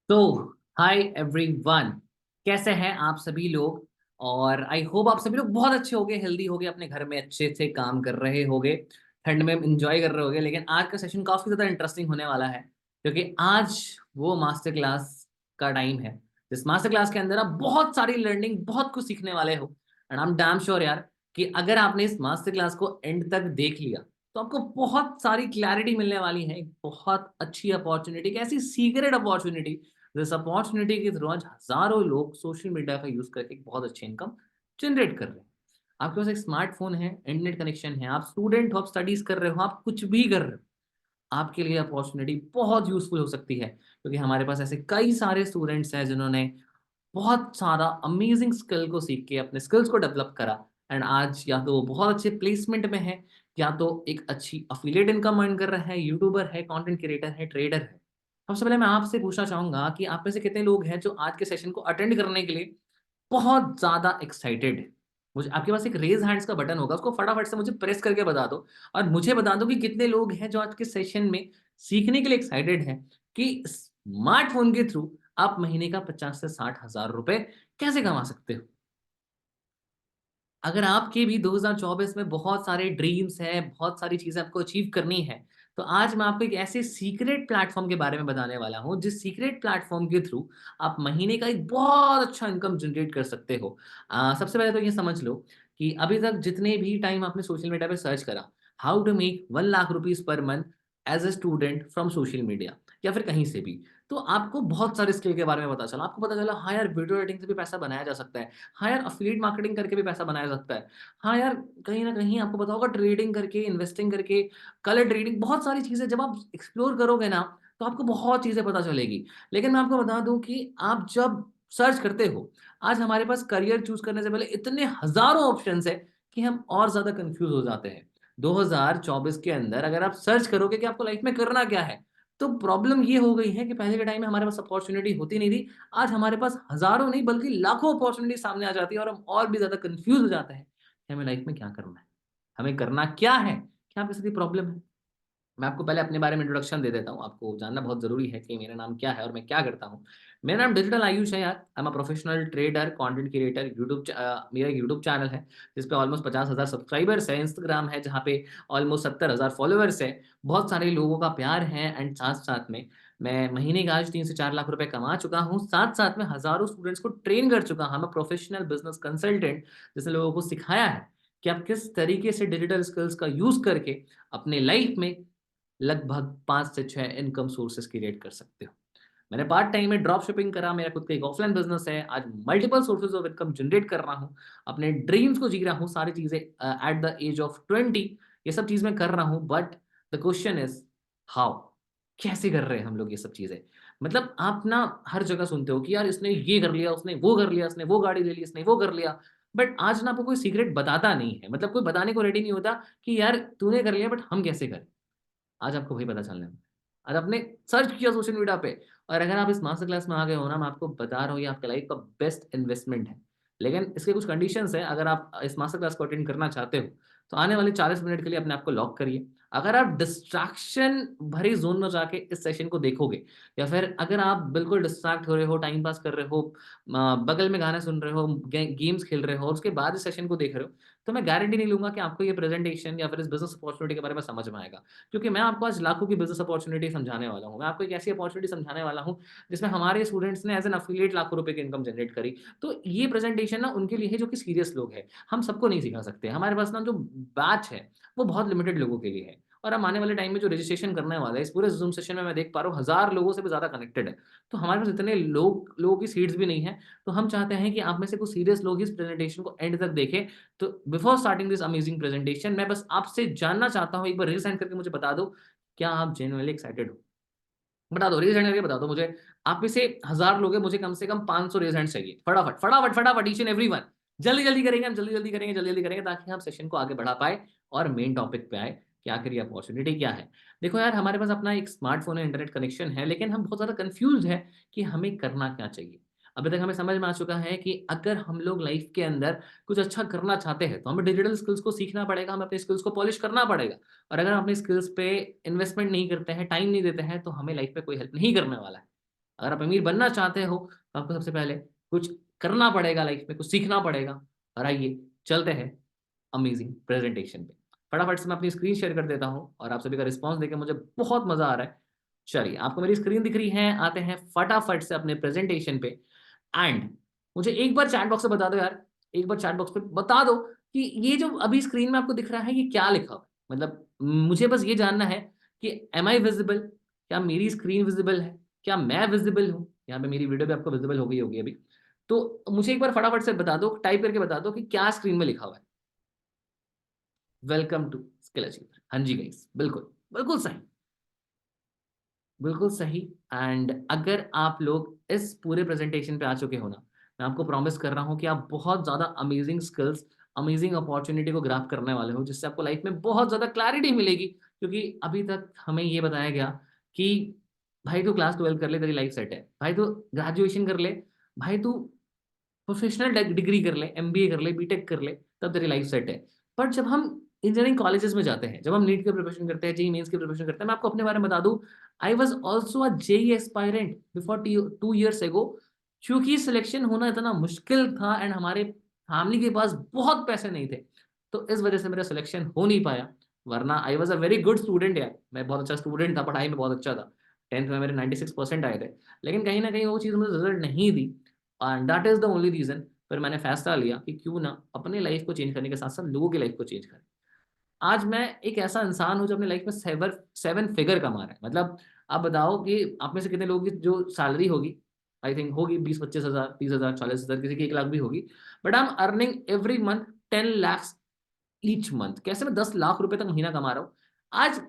तो hi everyone, कैसे हैं आप सभी लोग। और आई होप आप सभी लोग बहुत अच्छे होंगे, हेल्दी होंगे, अपने घर में अच्छे से काम कर रहे होंगे, ठंड में एंजॉय कर रहे होंगे। लेकिन आज का सेशन काफ़ी ज़्यादा इंटरेस्टिंग होने वाला है, क्योंकि आज वो मास्टर क्लास का टाइम है जिस मास्टर क्लास के अंदर आप बहुत सारी लर्निंग, बहुत कुछ सीखने वाले हो। And I am damn sure यार कि अगर आपने इस मास्टर क्लास को एंड तक देख लिया तो आपको बहुत सारी क्लैरिटी मिलने वाली है। एक बहुत अच्छी अपॉर्चुनिटी, एक ऐसी सीक्रेट अपॉर्चुनिटी, इस अपॉर्चुनिटी के थ्रू आज हजारों लोग सोशल मीडिया का यूज करके एक बहुत अच्छी इनकम जनरेट कर रहे हैं। आपके पास एक स्मार्टफोन है, इंटरनेट कनेक्शन है, आप स्टूडेंट हो, आप स्टडीज कर रहे हो, आप कुछ भी कर रहे हो, आपके लिए अपॉर्चुनिटी बहुत यूजफुल हो सकती है। क्योंकि हमारे पास ऐसे कई सारे स्टूडेंट्स हैं जिन्होंने बहुत सारा अमेजिंग स्किल को सीख के अपने स्किल्स को डेवलप करा। एंड आज या तो वो बहुत अच्छे प्लेसमेंट में है, या तो एक अच्छी अफिलिएट इनकम अर्न कर रहा है, यूट्यूबर है, कंटेंट क्रिएटर है, ट्रेडर है। सबसे पहले मैं आपसे पूछना चाहूंगा कि आप में से कितने लोग हैं जो आज के सेशन को अटेंड करने के लिए बहुत ज्यादा एक्साइटेड है। मुझे आपके पास एक रेज हैंड्स का बटन होगा, उसको फटाफट से मुझे प्रेस करके बता दो और मुझे बता दो कि कितने लोग हैं जो आज के सेशन में सीखने के लिए एक्साइटेड हैं कि स्मार्टफोन के थ्रू आप महीने का 50 से 60 हजार रुपए कैसे कमा सकते हो। अगर आपके भी 2024 में बहुत सारे ड्रीम्स हैं, बहुत सारी चीज़ें आपको अचीव करनी है, तो आज मैं आपको एक ऐसे सीक्रेट प्लेटफ़ॉर्म के बारे में बताने वाला हूँ, जिस सीक्रेट प्लेटफ़ॉर्म के थ्रू आप महीने का एक बहुत अच्छा इनकम जनरेट कर सकते हो। सबसे पहले तो ये समझ लो कि अभी तक जितने भी टाइम आपने सोशल मीडिया पे सर्च करा, how to make 1 lakh rupees per month as a student from social media या फिर कहीं से भी, तो आपको बहुत सारे स्किल के बारे में पता चला। आपको पता चला, हाँ यार, वीडियो एडिटिंग से भी पैसा बनाया जा सकता है। हाँ यार, अफ़िलिएट मार्केटिंग करके भी पैसा बनाया जा सकता है। हाँ यार, कहीं न कहीं आपको पता होगा, ट्रेडिंग करके, इन्वेस्टिंग करके, कलर ट्रेडिंग, बहुत सारी चीज़ें जब आप एक्सप्लोर करोगे ना, तो आपको बहुत चीज़ें पता चलेगी। लेकिन मैं आपको बता दूँ कि आप जब सर्च करते हो, आज हमारे पास करियर चूज़ करने से पहले इतने हज़ारों ऑप्शंस हैं कि हम और ज़्यादा कन्फ्यूज़ हो जाते हैं। 2024 के अंदर अगर आप सर्च करोगे कि आपको लाइफ़ में करना क्या है, तो प्रॉब्लम ये हो गई है कि पहले के टाइम में हमारे पास अपॉर्च्युनिटी होती नहीं थी। आज हमारे पास हज़ारों नहीं बल्कि लाखों अपॉर्च्युनिटी सामने आ जाती है और हम और भी ज़्यादा कन्फ्यूज़ हो जाते हैं कि हमें लाइफ में क्या करना है? हमें करना क्या है? क्या आपके साथ ये प्रॉब्लम है? मैं आपको पहले अपने बारे में इंट्रोडक्शन दे देता हूँ। आपको जानना बहुत ज़रूरी है कि मेरा नाम क्या है और मैं क्या करता हूँ। मेरा नाम डिजिटल आयुष है यार। I am a professional trader, content creator. मेरा यूट्यूब चैनल है, जिस पे ऑलमोस्ट 50,000 सब्सक्राइबर्स हैं। इंस्टाग्राम है, जहाँ पे ऑलमोस्ट 70,000 फॉलोवर्स हैं। बहुत सारे लोगों का प्यार है एंड साथ-साथ में मैं महीने का आज 3 से 4 लाख रुपए कमा चुका हूँ। साथ-साथ में हज़ारों स्टूडेंट्स को ट्रेन कर चुका हूँ। I am a professional business consultant, जिसने लोगों को सिखाया है कि आप किस तरीके से डिजिटल स्किल्स का यूज़ करके अपने लाइफ में लगभग 5 से 6 इनकम सोर्सेज़ क्रिएट कर सकते हो। मैंने पार्ट टाइम में ड्रॉप शिपिंग करा, मेरा खुद का एक ऑफलाइन बिज़नेस है। आज multiple sources of income generate कर रहा हूँ, अपने ड्रीम्स को जी रहा हूँ, सारी चीज़ें एट द एज ऑफ 20 ये सब चीज़ मैं कर रहा हूँ। But the question is how? कैसे कर रहे हैं हम लोग ये सब चीज़ें? मतलब आप ना हर जगह सुनते हो कि यार इसने ये कर लिया, उसने वो कर लिया, इसने वो गाड़ी ले ली, इसने वो कर लिया। बट आज ना आपको कोई सीक्रेट बताता नहीं है। मतलब कोई बताने को रेडी नहीं होता कि यार तूने कर लिया, बट हम कैसे करें? आज आपको वही पता चलने वाला है। आज आपने सर्च किया सोशल मीडिया पे और अगर आप इस मास्टर क्लास में आ गए हो ना, मैं आपको बता रहा हूँ, ये आपके लाइफ का बेस्ट इन्वेस्टमेंट है। लेकिन इसके कुछ कंडीशंस हैं। अगर आप इस मास्टर क्लास को अटेंड करना चाहते हो, तो आने वाले 40 मिनट के लिए अपने आप को लॉक करिए। अगर आप डिस्ट्रैक्शन भरी ज़ोन में जाके इस सेशन को देखोगे, या फिर अगर आप बिल्कुल डिस्ट्रैक्ट हो रहे हो, टाइम पास कर रहे हो, बगल में गाने सुन रहे हो, गेम्स खेल रहे हो और उसके बाद इस सेशन को देख रहे हो, तो मैं गारंटी नहीं लूँगा कि आपको ये प्रेजेंटेशन या फिर इस बिज़नेस अपॉर्चुनिटी के बारे में समझ में आएगा। क्योंकि मैं आपको आज लाखों की बिज़नेस अपॉर्च्युनिटी समझाने वाला हूँ। मैं आपको एक ऐसी अपॉर्च्युनिटी समझाने वाला हूँ, जिसमें हमारे स्टूडेंट्स ने एज़ एन एफिलिएट लाखों रुपए की इनकम जनरेट करी। तो ये प्रेज़ेंटेशन ना उनके लिए है जो कि सीरियस लोग हैं। हम सबको नहीं सिखा सकते। हमारे पास ना जो बैच है, वो बहुत लिमिटेड लोगों के लिए है। और हम आने वाले टाइम में जो रजिस्ट्रेशन करने वाला है, इस पूरे ज़ूम सेशन में मैं देख पा रहा हूँ 1000 लोगों से भी ज़्यादा कनेक्टेड है। तो हमारे पास इतने लोगों की सीट्स भी नहीं है। तो हम चाहते हैं कि आप में से कुछ सीरियस लोग इस प्रेज़ेंटेशन को एंड तक देखें। तो before starting this amazing presentation, मैं बस आपसे जानना चाहता हूँ, एक बार रेज़ हैंड करके मुझे बता दो, क्या आप जेनुइनली एक्साइटेड हो? बता दो, रेज़ हैंड करके बता दो मुझे। आप में से 1000 लोग हैं, मुझे कम से कम 500 रेज़ हैंड चाहिए। फटाफट, फटाफट, फटाफट, ईच एंड एवरीवन। जल्दी-जल्दी करेंगे हम, जल्दी-जल्दी करेंगे, जल्दी-जल्दी करेंगे, ताकि हम सेशन को आगे बढ़ा पाएँ और मेन टॉपिक पे आएँ कि आखिर ये अपॉर्च्युनिटी क्या है? देखो यार, हमारे पास अपना एक स्मार्टफ़ोन है, इंटरनेट कनेक्शन है, लेकिन हम बहुत ज़्यादा कन्फ्यूज़्ड हैं कि हमें करना क्या चाहिए? अभी तक हमें समझ में आ चुका है कि अगर हम लोग लाइफ़ के अंदर कुछ अच्छा करना चाहते हैं, तो हमें डिजिटल स्किल्स को सीखना पड़ेगा, हमें अपने स्किल्स को पॉलिश करना पड़ेगा। और अगर हम अपनी स्किल्स पे इन्वेस्टमेंट नहीं करते हैं, टाइम नहीं देते हैं, तो हमें लाइफ में कोई हेल्प नहीं करने वाला है। अगर आप अमीर बनना चाहते हो तो आपको सबसे पहले कुछ करना पड़ेगा, लाइफ में कुछ सीखना पड़ेगा। और आइए चलते हैं अमेजिंग प्रेजेंटेशन पे। फटाफट से मैं अपनी स्क्रीन शेयर कर देता हूँ और आप सभी का रिस्पॉन्स देकर मुझे बहुत मजा आ रहा है। चलिए, आपको मेरी स्क्रीन दिख रही है, आते हैं फटाफट से अपने प्रेजेंटेशन पे। एंड मुझे एक बार चैट बॉक्स में बता दो यार, एक बार चैट बॉक्स पे बता दो कि ये जो अभी स्क्रीन में आपको दिख रहा है ये क्या लिखा हुआ है। मतलब मुझे बस ये जानना है कि एम आई विजिबल, क्या मेरी स्क्रीन विजिबल है, क्या मैं विजिबल हूँ। यहाँ पे मेरी वीडियो भी आपको विजिबल हो गई होगी अभी। तो मुझे एक बार फटाफट से बता दो, टाइप करके बता दो कि क्या स्क्रीन में लिखा हुआ है। Welcome to Skill Achiever. हाँ जी गाइस, बिल्कुल बिल्कुल सही, बिल्कुल सही। एंड अगर आप लोग इस पूरे प्रेजेंटेशन पे आ चुके हो ना, मैं आपको प्रॉमिस कर रहा हूँ कि आप बहुत ज़्यादा अमेजिंग स्किल्स, अमेजिंग अपॉर्चुनिटी को ग्रैब करने वाले हो, जिससे आपको लाइफ में बहुत ज़्यादा क्लैरिटी मिलेगी। क्योंकि अभी तक हमें ये बताया गया कि भाई तू क्लास 12 कर ले तेरी लाइफ सेट है, भाई तू ग्रेजुएशन कर ले, भाई तू प्रोफेशनल डिग्री कर ले, एमबीए कर ले, बीटेक कर ले, तब तेरी लाइफ सेट है। पर जब हम इंजीनियरिंग कॉलेजेस में जाते हैं, जब हम नीट के प्रिपरेशन करते हैं, जेई मेंस की प्रिपरेशन करते हैं, मैं आपको अपने बारे में बता दूं, I was also a JEE aspirant before 2 years ago। क्योंकि सिलेक्शन होना इतना मुश्किल था एंड हमारे फैमिली के पास बहुत पैसे नहीं थे, तो इस वजह से मेरा सिलेक्शन हो नहीं पाया। वरना I was a very good student यार, मैं बहुत अच्छा स्टूडेंट था, पढ़ाई में बहुत अच्छा था। 10th में मेरे 96% आए थे। लेकिन कहीं ना कहीं वो चीज़ मुझे रिजल्ट नहीं दी, and that is the only reason. फिर मैंने फैसला लिया कि क्यों ना अपने लाइफ को चेंज करने के साथ साथ लोगों की लाइफ को चेंज करें। आज मैं एक ऐसा इंसान हूं जो अपनी लाइफ में 7 फिगर कमा रहा है। मतलब आप बताओ कि आप में से कितने लोगों की जो सैलरी होगी, आई थिंक होगी 20-25 हज़ार, 30 हज़ार, 40 हज़ार, किसी की 1 लाख भी होगी। But I am earning every month 10 lakhs each month. कैसे मैं 10 लाख रुपए तक महीना कमा रहा हूँ। आज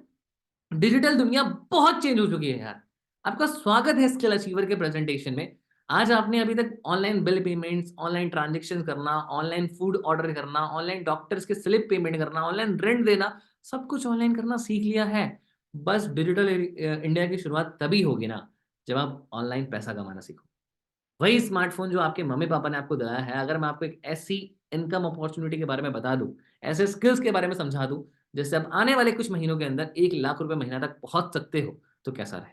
डिजिटल दुनिया बहुत चेंज हो चुकी है यार। आपका स्वागत है स्किल अचीवर के प्रेजेंटेशन में। आज आपने अभी तक online bill payments, online transaction करना, ऑनलाइन फूड ऑर्डर करना, ऑनलाइन डॉक्टर्स के स्लिप पेमेंट करना, ऑनलाइन रेंट देना, सब कुछ ऑनलाइन करना सीख लिया है। बस डिजिटल इंडिया की शुरुआत तभी होगी ना जब आप ऑनलाइन पैसा कमाना सीखो। वही स्मार्टफोन जो आपके मम्मी पापा ने आपको दिलाया है, अगर मैं आपको एक ऐसी इनकम अपॉर्चुनिटी के बारे में बता दूं, ऐसे स्किल्स के बारे में समझा दूं, जिससे आप आने वाले कुछ महीनों के अंदर 1 लाख रुपए महीना तक पहुंच सकते हो, तो कैसा रहे।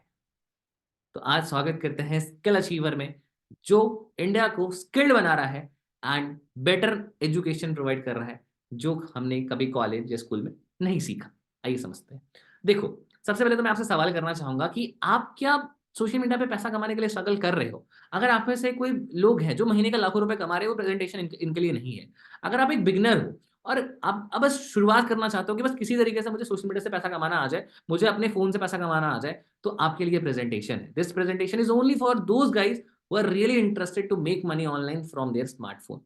तो आज स्वागत करते हैं स्किल अचीवर में, जो इंडिया को स्किल्ड बना रहा है एंड बेटर एजुकेशन प्रोवाइड कर रहा है, जो हमने कभी कॉलेज या स्कूल में नहीं सीखा। आइए समझते हैं। देखो, सबसे पहले तो मैं आपसे सवाल करना चाहूंगा कि आप क्या सोशल मीडिया पे पैसा कमाने के लिए स्ट्रगल कर रहे हो। अगर आप में से कोई लोग हैं जो महीने का लाखों रुपए कमा रहे हो, प्रेजेंटेशन इनके लिए नहीं है। अगर आप एक बिगनर हो और आप अब बस शुरुआत करना चाहते हो कि बस किसी तरीके से मुझे सोशल मीडिया से पैसा कमाना आ जाए, मुझे अपने फोन से पैसा कमाना आ जाए, तो आपके लिए प्रेजेंटेशन है। This presentation is only for those guys who are really interested to make money online from their smartphone.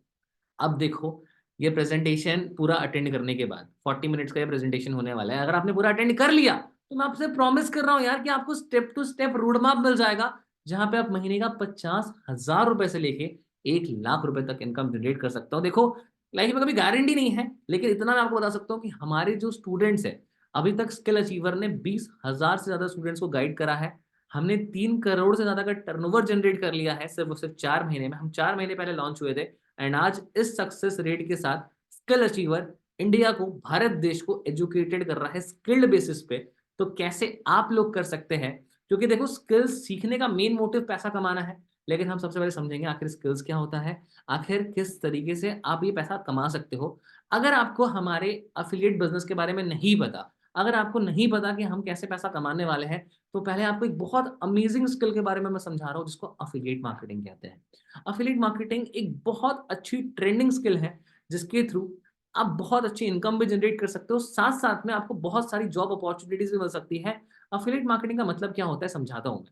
अब देखो, ये प्रेजेंटेशन पूरा अटेंड करने के बाद 40 मिनट्स का ये प्रेजेंटेशन होने वाला है। अगर आपने पूरा अटेंड कर लिया तो मैं आपसे प्रॉमिस कर रहा हूं यार कि आपको step to step road map मिल जाएगा, जहां पे आप महीने का 50,000 रुपए से लेके 1 लाख रुपए तक इनकम जनरेट कर सकता हो। देखो, लाइफ में कभी गारंटी नहीं है, लेकिन इतना मैं आपको बता सकता हूँ कि हमारे जो स्टूडेंट्स हैं, अभी तक स्किल अचीवर ने 20,000 से ज्यादा स्टूडेंट्स को गाइड करा है। हमने 3 करोड़ से ज्यादा का टर्नओवर जनरेट कर लिया है सिर्फ और सिर्फ 4 महीने में। हम 4 महीने पहले लॉन्च हुए थे एंड आज इस सक्सेस रेट के साथ स्किल अचीवर इंडिया को, भारत देश को एजुकेटेड कर रहा है स्किल्ड बेसिस पे। तो कैसे आप लोग कर सकते हैं, क्योंकि देखो स्किल्स सीखने का मेन मोटिव पैसा कमाना है, लेकिन हम सबसे पहले समझेंगे आखिर स्किल्स क्या होता है, आखिर किस तरीके से आप ये पैसा कमा सकते हो। अगर आपको हमारे अफिलिएट बिजनेस के बारे में नहीं पता, अगर आपको नहीं पता कि हम कैसे पैसा कमाने वाले हैं, तो पहले आपको एक बहुत अमेजिंग स्किल के बारे में मैं समझा रहा हूँ, जिसको अफिलिएट मार्केटिंग कहते हैं। अफिलिएट मार्केटिंग एक बहुत अच्छी ट्रेंडिंग स्किल है, जिसके थ्रू आप बहुत अच्छी इनकम भी जनरेट कर सकते हो, साथ साथ में आपको बहुत सारी जॉब अपॉर्चुनिटीज भी मिल सकती है। अफिलिएट मार्केटिंग का मतलब क्या होता है समझाता हूं मैं।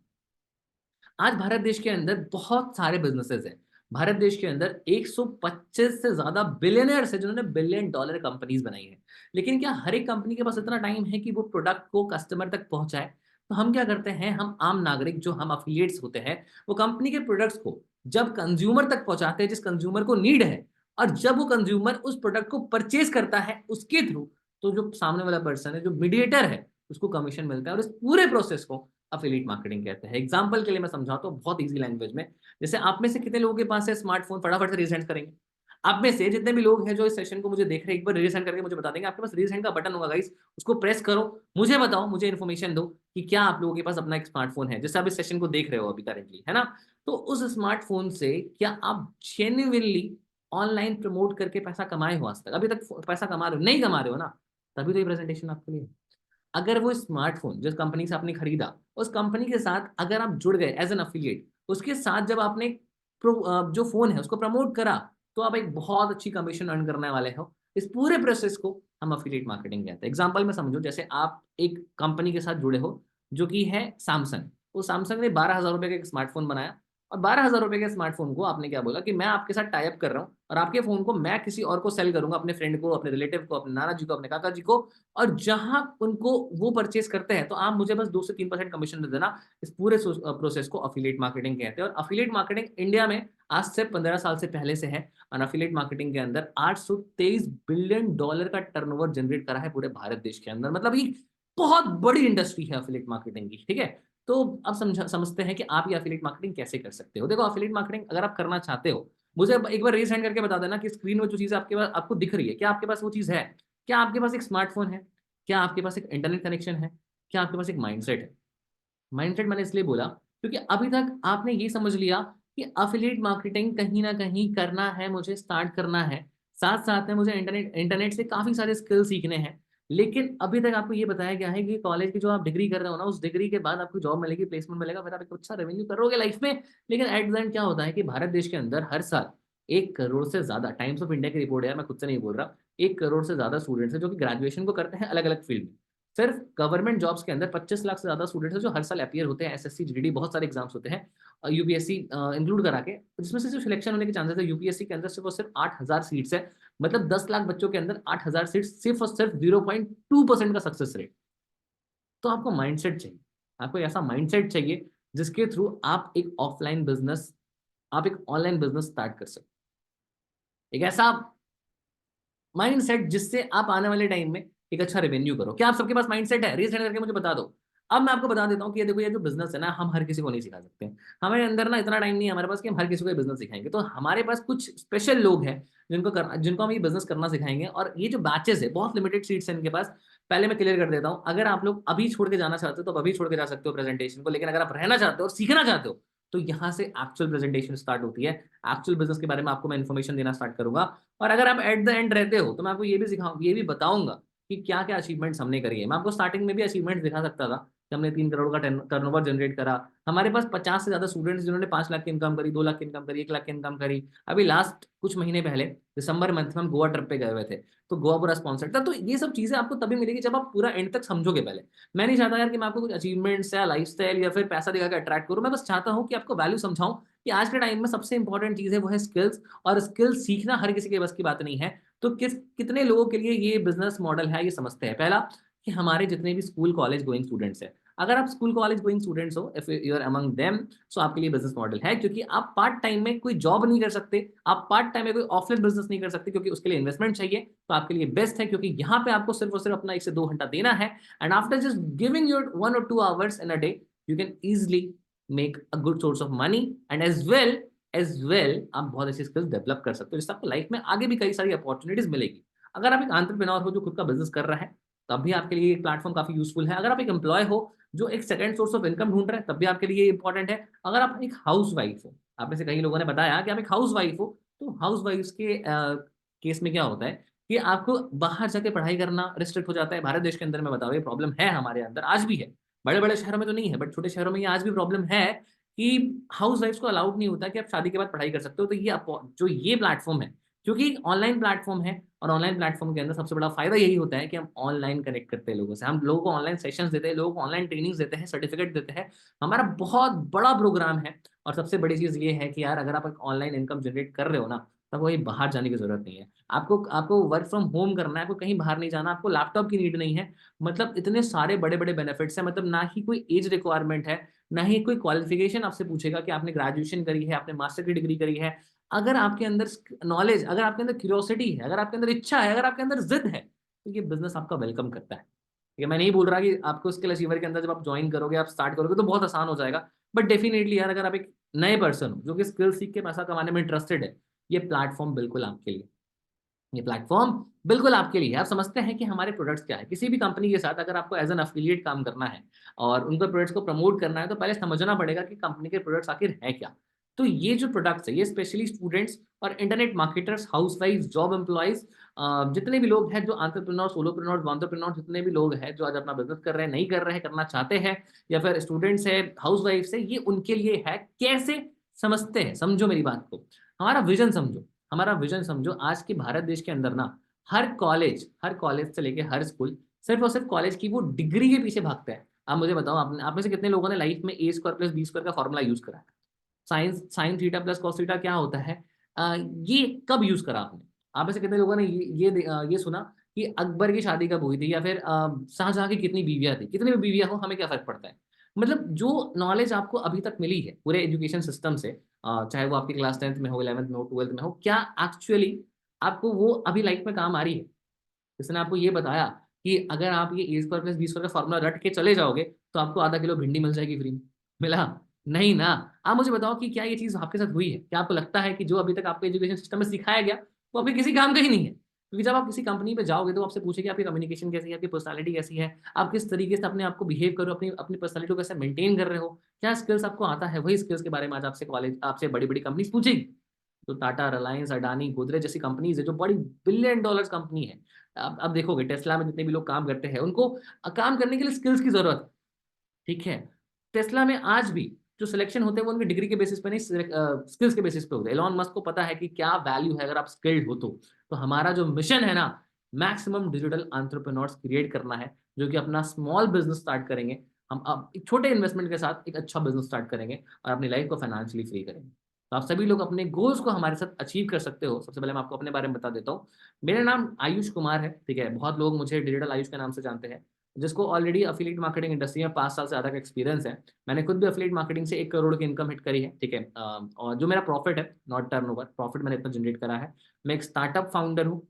आज भारत देश के अंदर बहुत सारे बिजनेसेस हैं। भारत देश के अंदर 125 से ज्यादा बिलियनर्स हैं जिन्होंने बिलियन डॉलर कंपनीज बनाई है। लेकिन क्या हर एक कंपनी के पास इतना टाइम है कि वो प्रोडक्ट को कस्टमर तक पहुंचाए। तो हम क्या करते हैं, हम आम नागरिक जो हम अफिलिएट्स होते हैं, वो कंपनी के प्रोडक्ट्स को जब कंज्यूमर तक पहुंचाते हैं, जिस कंज्यूमर को नीड है, और जब वो कंज्यूमर उस प्रोडक्ट को परचेज करता है उसके थ्रू, तो जो सामने वाला पर्सन है, जो मीडिएटर है, उसको कमीशन मिलता है। और इस पूरे प्रोसेस को अफिलिएट मार्केटिंग कहते हैं। एग्जांपल के लिए मैं समझाता हूँ बहुत इजी लैंग्वेज में। जैसे आप में से कितने लोगों के पास है स्मार्टफोन, फटाफट से रेज हैंड्स करेंगे। आप में से जितने भी लोग हैं जो इस सेशन को मुझे देख रहे हैं, एक बार रेज हैंड करके मुझे बता देंगे। आपके पास रेज हैंड का बटन होगा गाइस, उसको प्रेस करो, मुझे बताओ, मुझे इन्फॉर्मेशन दो कि क्या आप लोगों के पास अपना एक स्मार्टफोन है, जैसे आप इस सेशन को देख रहे हो अभी करेंटली, है ना? तो उस स्मार्टफोन से क्या आप जेन्युइनली ऑनलाइन प्रमोट करके पैसा कमाए हो आज तक? अभी तक पैसा कमा रहे हो? नहीं कमा रहे हो ना? तभी तो ये प्रेजेंटेशन आपके लिए है। अगर वो स्मार्टफोन जिस कंपनी से आपने खरीदा, उस कंपनी के साथ अगर आप जुड़ गए एज एन अफिलिएट, उसके साथ जब आपने जो फोन है उसको प्रमोट करा, तो आप एक बहुत अच्छी कमीशन अर्न करने वाले हो। इस पूरे प्रोसेस को हम अफिलिएट मार्केटिंग कहते हैं। एग्जांपल में समझो, जैसे आप एक कंपनी के साथ जुड़े हो जो कि है सैमसंग। वो सैमसंग ने 12,000 रुपए का एक स्मार्टफोन बनाया, और 12,000 रुपए के स्मार्टफोन को आपने क्या बोला कि मैं आपके साथ टाई अप कर रहा हूँ, और आपके फोन को मैं किसी और को सेल करूंगा, अपने फ्रेंड को, अपने रिलेटिव को, अपने नाना जी को, अपने काका जी को, और जहां उनको वो परचेस करते हैं तो आप मुझे बस 2 से 3% कमीशन दे देना। इस पूरे प्रोसेस को अफिलिएट मार्केटिंग कहते हैं। और अफिलिएट मार्केटिंग इंडिया में आज से 15 साल से पहले से है, और अफिलिएट मार्केटिंग के अंदर $823 बिलियन का टर्नओवर जनरेट करा है पूरे भारत देश के अंदर। मतलब ये बहुत बड़ी इंडस्ट्री है अफिलिएट मार्केटिंग की, ठीक है? तो अब समझते हैं कि आप ये अफिलिएट मार्केटिंग कैसे कर सकते हो। देखो, अफिलिएट मार्केटिंग अगर आप करना चाहते हो, मुझे एक बार रेज हैंड करके बता देना कि स्क्रीन में जो चीज आपके पास आपको दिख रही है, क्या आपके पास वो चीज है? क्या आपके पास एक स्मार्टफोन है? क्या आपके पास एक इंटरनेट कनेक्शन है? क्या आपके पास एक माइंडसेट है? माइंडसेट मैंने इसलिए बोला क्योंकि अभी तक आपने ये समझ लिया कि अफिलिएट मार्केटिंग कहीं ना कहीं करना है, मुझे स्टार्ट करना है, साथ साथ में मुझे इंटरनेट इंटरनेट से काफी सारे स्किल सीखने हैं। लेकिन अभी तक आपको ये बताया गया है कि कॉलेज की जो आप डिग्री कर रहे हो ना, उस डिग्री के बाद आपको जॉब मिलेगी, प्लेसमेंट मिलेगा, फिर आप एक अच्छा रेवेन्यू करोगे लाइफ में। लेकिन एट द एंड क्या होता है कि भारत देश के अंदर हर साल 1 करोड़ से ज्यादा, टाइम्स ऑफ इंडिया की रिपोर्ट है यार, मैं खुद से नहीं बोल रहा, 1 करोड़ से ज्यादा स्टूडेंट्स हैं जो कि ग्रेजुएशन को करते हैं अलग अलग फील्ड में। सिर्फ गवर्नमेंट जॉब्स के अंदर 25 लाख से ज्यादा स्टूडेंट्स हैं जो हर साल अपीयर होते हैं, एसएससी जीडी बहुत सारे एग्जाम्स होते हैं, यूपीएससी इंक्लूड करा के, जिसमें से जो सिलेक्शन होने के चांसेस है यूपीएससी के अंदर सिर्फ और सिर्फ 8,000 सीट्स है। मतलब 10 लाख बच्चों के अंदर 8,000 सीट्स, सिर्फ और सिर्फ 0.2% का सक्सेस रेट। तो आपको माइंडसेट चाहिए, आपको ऐसा माइंडसेट चाहिए जिसके थ्रू आप एक ऑफलाइन बिजनेस, आप एक ऑनलाइन बिजनेस स्टार्ट कर सकते। एक ऐसा माइंडसेट जिससे आप आने वाले टाइम में एक अच्छा रेवेन्यू करो। क्या आप सबके पास माइंडसेट है? रेज हैंड करके मुझे बता दो। अब मैं आपको बता देता हूँ कि ये देखो, ये जो बिजनेस है ना, हम हर किसी को नहीं सिखा सकते। हमारे अंदर ना इतना टाइम नहीं है हमारे पास कि हम हर किसी को ये बिजनेस सिखाएंगे। तो हमारे पास कुछ स्पेशल लोग हैं जिनको हम ये बिजनेस करना सिखाएंगे। और ये जो बैचेस है, बहुत लिमिटेड सीट्स है इनके पास। पहले मैं क्लियर कर देता हूँ, अगर आप लोग अभी छोड़ के जाना चाहते हो तो अभी छोड़ के जा सकते हो प्रेजेंटेशन को। लेकिन अगर आप रहना चाहते हो और सीखना चाहते हो तो यहाँ से एक्चुअल प्रेजेंटेशन स्टार्ट होती है। एक्चुअल बिजनेस के बारे में आपको मैं इन्फॉर्मेशन देना स्टार्ट करूंगा। और अगर आप एट द एंड रहते हो तो मैं आपको ये भी सिखाऊं, ये भी बताऊंगा कि क्या क्या अचीवमेंट्स हमने करी है। मैं आपको स्टार्टिंग में भी अचीवमेंट्स दिखा सकता था कि हमने 3 करोड़ का टर्नओवर जनरेट करा। हमारे पास 50 से ज्यादा स्टूडेंट्स जिन्होंने 5 लाख की इनकम करी, 2 लाख की इनकम करी, 1 लाख की इनकम करी। अभी लास्ट कुछ महीने पहले दिसंबर मंथ में हम गोवा ट्रिप पे गए हुए थे, तो गोवा पूरा स्पॉन्सर्ड था। तो ये सब चीजें आपको तभी मिलेगी जब आप पूरा एंड तक समझोगे पहले। मैं नहीं चाहता यार कि मैं आपको कुछ अचीवमेंट्स या लाइफस्टाइल या फिर पैसा दिखा के अट्रैक्ट करूं। मैं बस चाहता हूं कि आपको वैल्यू समझाऊं कि आज के टाइम में सबसे इंपॉर्टेंट चीज है वो है स्किल्स। और स्किल सीखना हर किसी के बस की बात नहीं है। तो कितने लोगों के लिए ये बिजनेस मॉडल है ये समझते हैं। पहला, कि हमारे जितने भी स्कूल कॉलेज गोइंग स्टूडेंट्स हैं, अगर आप स्कूल कॉलेज गोइंग स्टूडेंट्स हो, if you are among them, so आपके लिए बिजनेस मॉडल है। क्योंकि आप पार्ट टाइम में कोई जॉब नहीं कर सकते, आप पार्ट टाइम में कोई ऑफलाइन बिजनेस नहीं कर सकते, क्योंकि उसके लिए इन्वेस्टमेंट चाहिए। तो आपके लिए बेस्ट है, क्योंकि यहाँ पे आपको सिर्फ और सिर्फ अपना 1 से 2 घंटा देना है। And after just giving your 1 और 2 hours in a day, you can easily make a good source of money. And as well आप बहुत अच्छी स्किल्स डेवलप कर सकते हो, जिससे आपको लाइफ में आगे भी कई सारी अपॉर्चुनिटीज मिलेगी। अगर आप एक एंटरप्रेन्योर हो जो खुद का बिजनेस कर रहा है, तब भी आपके लिए ये प्लेटफॉर्म काफी यूजफुल है। अगर आप एक एम्प्लॉय हो जो एक सेकंड सोर्स ऑफ इनकम ढूंढ रहे हैं, तब भी आपके लिए इंपॉर्टेंट है। अगर आप एक हाउस वाइफ हो, आप में से कई लोगों ने बताया कि आप एक हाउस वाइफ हो, तो हाउस वाइफ के केस में क्या होता है कि आपको बाहर जाके पढ़ाई करना रिस्ट्रिक्ट हो जाता है। भारत देश के अंदर मैं बता रहा हूँ, ये प्रॉब्लम है हमारे अंदर आज भी है। बड़े बड़े शहरों में तो नहीं है, बट छोटे शहरों में ये आज भी प्रॉब्लम है कि हाउस वाइफ्स को अलाउड नहीं होता कि आप शादी के बाद पढ़ाई कर सकते हो। तो जो ये प्लेटफॉर्म है, क्योंकि ऑनलाइन प्लेटफॉर्म है, और ऑनलाइन प्लेटफॉर्म के अंदर सबसे बड़ा फायदा यही होता है कि हम ऑनलाइन कनेक्ट करते हैं लोगों से, हम लोगों को ऑनलाइन सेशंस देते हैं, लोगों को ऑनलाइन ट्रेनिंग्स देते हैं, सर्टिफिकेट देते हैं। हमारा बहुत बड़ा प्रोग्राम है। और सबसे बड़ी चीज ये है कि यार, अगर आप एक ऑनलाइन इनकम जनरेट कर रहे हो ना, तब वही बाहर जाने की जरूरत नहीं है। आपको आपको वर्क फ्रॉम होम करना है, आपको कहीं बाहर नहीं जाना, आपको लैपटॉप की नीड नहीं है। मतलब इतने सारे बड़े बड़े बेनिफिट्स हैं। मतलब ना ही कोई एज रिक्वायरमेंट है, ना ही कोई क्वालिफिकेशन आपसे पूछेगा कि आपने ग्रेजुएशन करी है, आपने मास्टर की डिग्री करी है। अगर आपके अंदर नॉलेज, अगर आपके अंदर क्यूरियोसिटी है, अगर आपके अंदर इच्छा है, अगर आपके अंदर जिद है, तो ये बिजनेस आपका वेलकम करता है। ठीक है, मैं नहीं बोल रहा कि आपको स्किल अचीवर के अंदर जब आप ज्वाइन करोगे, आप स्टार्ट करोगे तो बहुत आसान हो जाएगा। बट डेफिनेटली यार, अगर आप एक नए पर्सन हो जो कि स्किल सीख के पैसा कमाने में इंटरेस्टेड है, ये प्लेटफॉर्म बिल्कुल आपके लिए, ये प्लेटफॉर्म बिल्कुल आपके लिए है। आप समझते हैं कि हमारे प्रोडक्ट्स क्या है। किसी भी कंपनी के साथ अगर आपको एज एन एफिलिएट काम करना है और उनके प्रोडक्ट्स को प्रमोट करना है, तो पहले समझना पड़ेगा कि कंपनी के प्रोडक्ट्स आखिर है क्या। तो ये जो प्रोडक्ट्स है, ये स्पेशली स्टूडेंट्स और internet marketers, housewife, job employees, जितने भी लोग हैं जो एंटरप्रेन्योर, सोलोप्रेन्योर, वांटरप्रेन्योर, जितने भी लोग हैं जो आज अपना बिजनेस कर रहे हैं, नहीं कर रहे हैं, करना चाहते हैं, या फिर स्टूडेंट्स है, हाउसवाइफ है, ये उनके लिए है। कैसे समझते हैं, समझो मेरी बात को, हमारा विजन समझो, हमारा विजन समझो। आज के भारत देश के अंदर ना हर कॉलेज से लेके हर स्कूल सिर्फ और सिर्फ कॉलेज की वो डिग्री के पीछे भागते हैं। आप मुझे बताओ, आप में से कितने लोगों ने लाइफ में ए स्क्वायर प्लस बी स्क्वायर का फॉर्मूला यूज करा है? Science sine theta plus cos theta क्या होता है? ये कब यूज करा आपने? आप में से कितने लोगों ने ये सुना कि अकबर की शादी कब हुई थी, या फिर शाहजहां की कितनी बीवियां थी? कितनी भी बीवियां हो, हमें क्या फर्क पड़ता है? मतलब जो नॉलेज आपको अभी तक मिली है पूरे एजुकेशन सिस्टम से, चाहे वो आपकी क्लास 10th में हो, 11th में हो, 12th में हो, क्या एक्चुअली आपको वो अभी लाइफ में काम आ रही है? जिसने आपको ये बताया कि अगर आप ये ए स्क्वायर प्लस बी स्क्वायर का फॉर्मूला रट के चले जाओगे तो आपको आधा किलो भिंडी मिल जाएगी फ्री में। मिला? नहीं ना। आप मुझे बताओ कि क्या ये चीज आपके साथ हुई है? क्या आपको लगता है कि जो अभी तक आपको एजुकेशन सिस्टम में सिखाया गया वो आपके किसी काम का ही नहीं है? क्योंकि जब आप किसी कंपनी पे जाओगे तो आपसे पूछेगी आपकी कम्युनिकेशन कैसी है, आपकी पर्सनालिटी कैसी है, आप किस तरीके से अपने आप को बिहेव करो, अपनी अपनी पर्सनालिटी को कैसे मेंटेन कर रहे हो, क्या स्किल्स आपको आता है, वही स्किल्स के बारे में आज आपसे कॉलेज, आपसे बड़ी बड़ी कंपनी पूछेगी। तो टाटा, रिलायंस, अडानी, गोदरेज जैसी कंपनीज है जो बड़ी बिलियन डॉलर्स कंपनी है। अब देखोगे टेस्ला में जितने भी लोग काम करते हैं उनको काम करने के लिए स्किल्स की जरूरत है। ठीक है? टेस्ला में आज भी जो सिलेक्शन होते हैं वो उनकी डिग्री के बेसिस पे नहीं, स्किल्स के बेसिस पे होते हैं। एलॉन मस्क को पता है कि क्या वैल्यू है अगर आप स्किल्ड हो तो हमारा जो मिशन है ना, मैक्सिमम डिजिटल एंटरप्रेन्योर्स क्रिएट करना है, जो कि अपना स्मॉल बिजनेस स्टार्ट करेंगे। हम अब एक छोटे इन्वेस्टमेंट के साथ एक अच्छा बिजनेस स्टार्ट करेंगे और अपनी लाइफ को फाइनेंशियली फ्री करेंगे। तो आप सभी लोग अपने गोल्स को हमारे साथ अचीव कर सकते हो। सबसे पहले मैं आपको अपने बारे में बता देता हूँ। मेरा नाम आयुष कुमार है। ठीक है? बहुत लोग मुझे डिजिटल आयुष के नाम से जानते हैं, जिसको ऑलरेडी अफिलिएट मार्केटिंग इंडस्ट्री में 5 साल से ज़्यादा का एक्सपीरियंस है। मैंने खुद भी अफिलिएट मार्केटिंग से 1 करोड़ की इनकम हिट करी है। ठीक है? और जो मेरा प्रॉफिट है, नॉट टर्नओवर, प्रॉफिट मैंने इतना जनरेट करा है। मैं एक स्टार्टअप फाउंडर हूँ,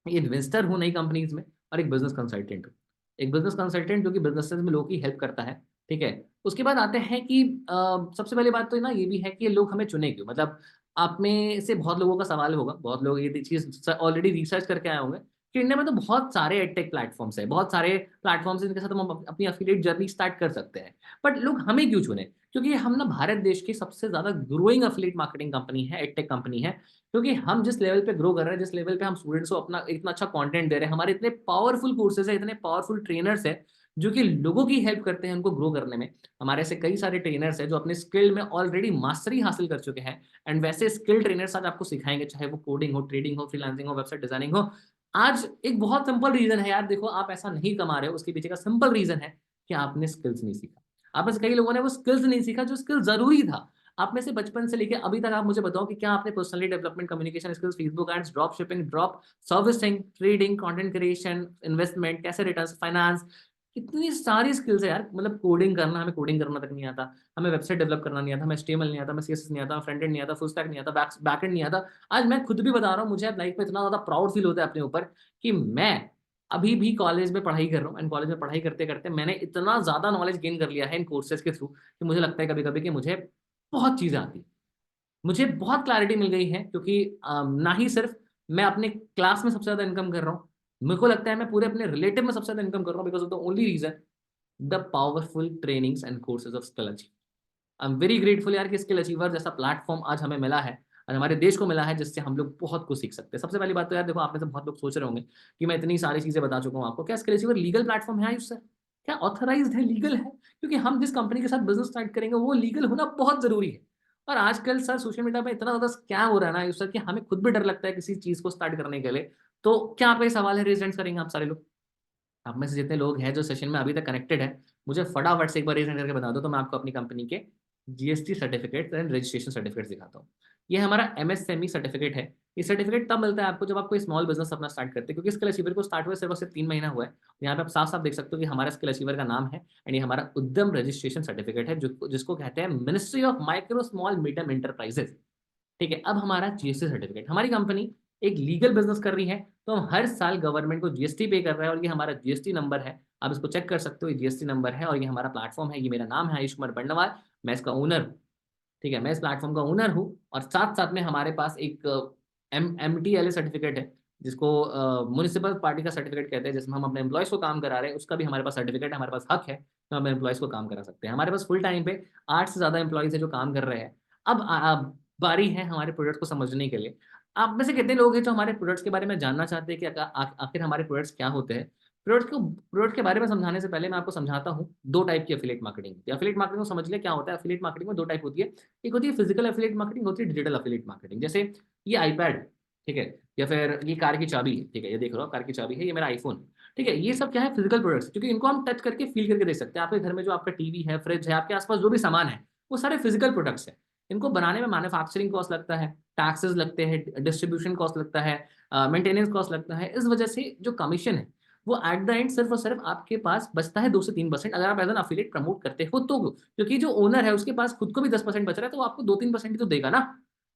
इन्वेस्टर हूँ नई कंपनीज में, और एक बिजनेस कंसल्टेंट हूँ। एक बिजनेस कंसल्टेंट जो कि बिजनेसेस में लोगों की हेल्प करता है। ठीक है? उसके बाद आते हैं कि सबसे पहली बात तो ना ये भी है कि लोग हमें चुने क्यों। मतलब आप में से बहुत लोगों का सवाल होगा, बहुत लोग ये चीज ऑलरेडी रिसर्च करके आए होंगे कि इंडिया में तो बहुत सारे एडटेक प्लेटफॉर्म्स है, बहुत सारे प्लेटफॉर्म्स जिनके साथ हम अपनी अफिलिएट जर्नी स्टार्ट कर सकते हैं। बट लोग हमें क्यों चुने? क्योंकि हम ना भारत देश की सबसे ज्यादा ग्रोइंग अफिलिएट मार्केटिंग कंपनी है, एडटेक कंपनी है। क्योंकि हम जिस लेवल पे ग्रो कर रहे हैं, जिस लेवल पे हम स्टूडेंट्स को अपना इतना अच्छा कंटेंट दे रहे हैं, हमारे इतने पावरफुल कोर्सेज है, इतने पावरफुल ट्रेनर्स है जो कि लोगों की हेल्प करते हैं उनको ग्रो करने में। हमारे से कई सारे ट्रेनर्स हैं जो अपने स्किल में ऑलरेडी मास्टरी हासिल कर चुके हैं। एंड वैसे स्किल ट्रेनर्स आज आपको सिखाएंगे, चाहे वो कोडिंग हो, ट्रेडिंग हो, फ्रीलांसिंग हो, वेबसाइट डिजाइनिंग हो। आज एक बहुत सिंपल रीजन है यार, देखो आप ऐसा नहीं कमा रहे हो, उसके पीछे का सिंपल रीजन है कि आपने स्किल्स नहीं सीखा। आप में से कई लोगों ने वो स्किल्स नहीं सीखा जो स्किल जरूरी था। आप में से बचपन से लेकर अभी तक आप मुझे बताओ कि क्या आपने personally development, communication skills, Facebook ads, drop shipping, drop servicing, trading, content creation, investment, कैसे रिटर्न, फाइनेंस, कितनी सारी स्किल्स है यार। मतलब कोडिंग करना, हमें कोडिंग करना तक नहीं आता, हमें वेबसाइट डेवलप करना नहीं आता, हमें एचटीएमएल नहीं आता, हमें सीएसएस नहीं आता, फ्रंट एंड नहीं आता, फुल स्टैक नहीं आता, बैक एंड नहीं आता। आज मैं खुद भी बता रहा हूँ, मुझे लाइफ में इतना ज्यादा प्राउड फील होता है अपने ऊपर कि मैं अभी भी कॉलेज में पढ़ाई कर रहा हूँ, एंड कॉलेज में पढ़ाई करते करते मैंने इतना ज्यादा नॉलेज गेन कर लिया है इन कोर्सेज के थ्रू कि मुझे लगता है कभी कभी कि मुझे बहुत चीजें आती हैं, मुझे बहुत क्लैरिटी मिल गई है। क्योंकि ना ही सिर्फ मैं अपने क्लास में सबसे ज्यादा इनकम कर रहा हूँ, मेरे को लगता है मैं पूरे अपने रिलेटिव में सबसे ज्यादा इनकम कर रहा हूँ, because of the only reason, the powerful trainings and courses of Skill Achieve. I am very grateful यार कि स्किल अचीवर जैसा प्लेटफॉर्म आज हमें मिला है और हमारे देश को मिला है, जिससे हम लोग बहुत कुछ सीख सकते हैं। सबसे पहली बात तो यार देखो, आप में से बहुत लोग सोच रहे होंगे कि मैं इतनी सारी चीजें बता चुका हूँ आपको, क्या स्किल अचीवर लीगल प्लेटफॉर्म है आयुष सर? क्या ऑथराइज्ड है, लीगल है? क्योंकि हम जिस कंपनी के साथ बिजनेस स्टार्ट करेंगे वो लीगल होना बहुत जरूरी है। और आजकल सर सोशल मीडिया पे इतना ज्यादा स्कैम हो रहा है ना आयुष सर, कि हमें खुद भी डर लगता है किसी चीज को स्टार्ट करने के लिए। तो क्या आपका ये सवाल है, रेजिडेंट करेंगे आप सारे लोग? आप में से जितने लोग हैं जो सेशन में अभी तक कनेक्टेड है, मुझे फटाफट से एक बार रेज हैंड करके बता दो, तो मैं आपको अपनी कंपनी के GST certificate and registration certificate दिखाता हूँ। ये हमारा एमएसएमई सर्टिफिकेट है। ये सर्टिफिकेट तब मिलता है आपको जब आप कोई स्मॉल बिजनेस अपना स्टार्ट करते हैं, क्योंकि स्किल अचीवर को स्टार्ट हुए सिर्फ और सिर्फ 3 महीना हुआ है। यहाँ पे आप साफ साफ देख सकते हो कि हमारा स्किल अचीवर का नाम है, एंड ये हमारा उद्यम रजिस्ट्रेशन सर्टिफिकेट है, जो जिसको कहते हैं ministry of micro small medium enterprises. ठीक है? अब हमारा जीएसटी सर्टिफिकेट, हमारी कंपनी एक लीगल बिजनेस कर रही है, तो हम हर साल गवर्नमेंट को जीएसटी पे कर रहे हैं, और ये हमारा जीएसटी नंबर है। आप इसको चेक कर सकते हो, ये जीएसटी नंबर है और ये हमारा प्लेटफॉर्म है। ये मेरा नाम है आयुष कुमार बंडवाल, मैं इसका ओनर हूँ। ठीक है, मैं इस प्लेटफॉर्म का ओनर हूँ और साथ साथ में हमारे पास एक MTLA सर्टिफिकेट है, जिसको म्युनिसिपल पार्टी का सर्टिफिकेट कहते हैं, जिसमें हम अपने एम्प्लॉयज़ को काम करा रहे हैं, उसका भी हमारे पास सर्टिफिकेट है, हमारे पास हक है, तो हम एम्प्लॉयज़ को काम करा सकते हैं। हमारे पास फुल टाइम पे 8 से ज़्यादा एम्प्लॉयज़ हैं जो काम कर रहे हैं। अब बारी है हमारे प्रोडक्ट को समझने के लिए। आप में से कितने लोग हैं जो हमारे प्रोडक्ट्स के बारे में जानना चाहते हैं कि आखिर हमारे प्रोडक्ट्स क्या होते हैं? प्रोडक्ट के बारे में समझाने से पहले मैं आपको समझाता हूँ 2 टाइप की एफिलिएट मार्केटिंग होती है। एफिलिएट मार्केटिंग को समझ लिया क्या होता है? एफिलिएट मार्केटिंग में 2 टाइप होती है। एक होती है फिजिकल एफिलिएट मार्केटिंग, होती है डिजिटल एफिलिएट मार्केटिंग। जैसे ये आईपैड, ठीक है? या फिर ये कार की चाबी है, ठीक है? ये देख रहे हो आप, कार की चाबी है, ये मेरा आईफ़ोन, ठीक है? ये सब क्या है? फिजिकल प्रोडक्ट्स, क्योंकि इनको हम टच करके, फ़ील करके देख सकते हैं। आपके घर में जो आपका टीवी है, फ्रिज है, आपके आस-पास जो भी सामान है, वो सारे फिजिकल प्रोडक्ट्स हैं। इनको बनाने में मैन्युफैक्चरिंग कॉस्ट लगता है, टैक्सेस लगते हैं, डिस्ट्रीब्यूशन कॉस्ट लगता है, मेंटेनेंस कॉस्ट लगता है। इस वजह से जो कमीशन है, वो एट द एंड सिर्फ और सिर्फ आपके पास बचता है 2 से 3% अगर आप एज़ एन एफिलिएट प्रमोट करते हो तो। क्योंकि जो ओनर है उसके पास खुद को भी 10% बच रहा है, तो वो आपको 2-3% ही तो देगा ना।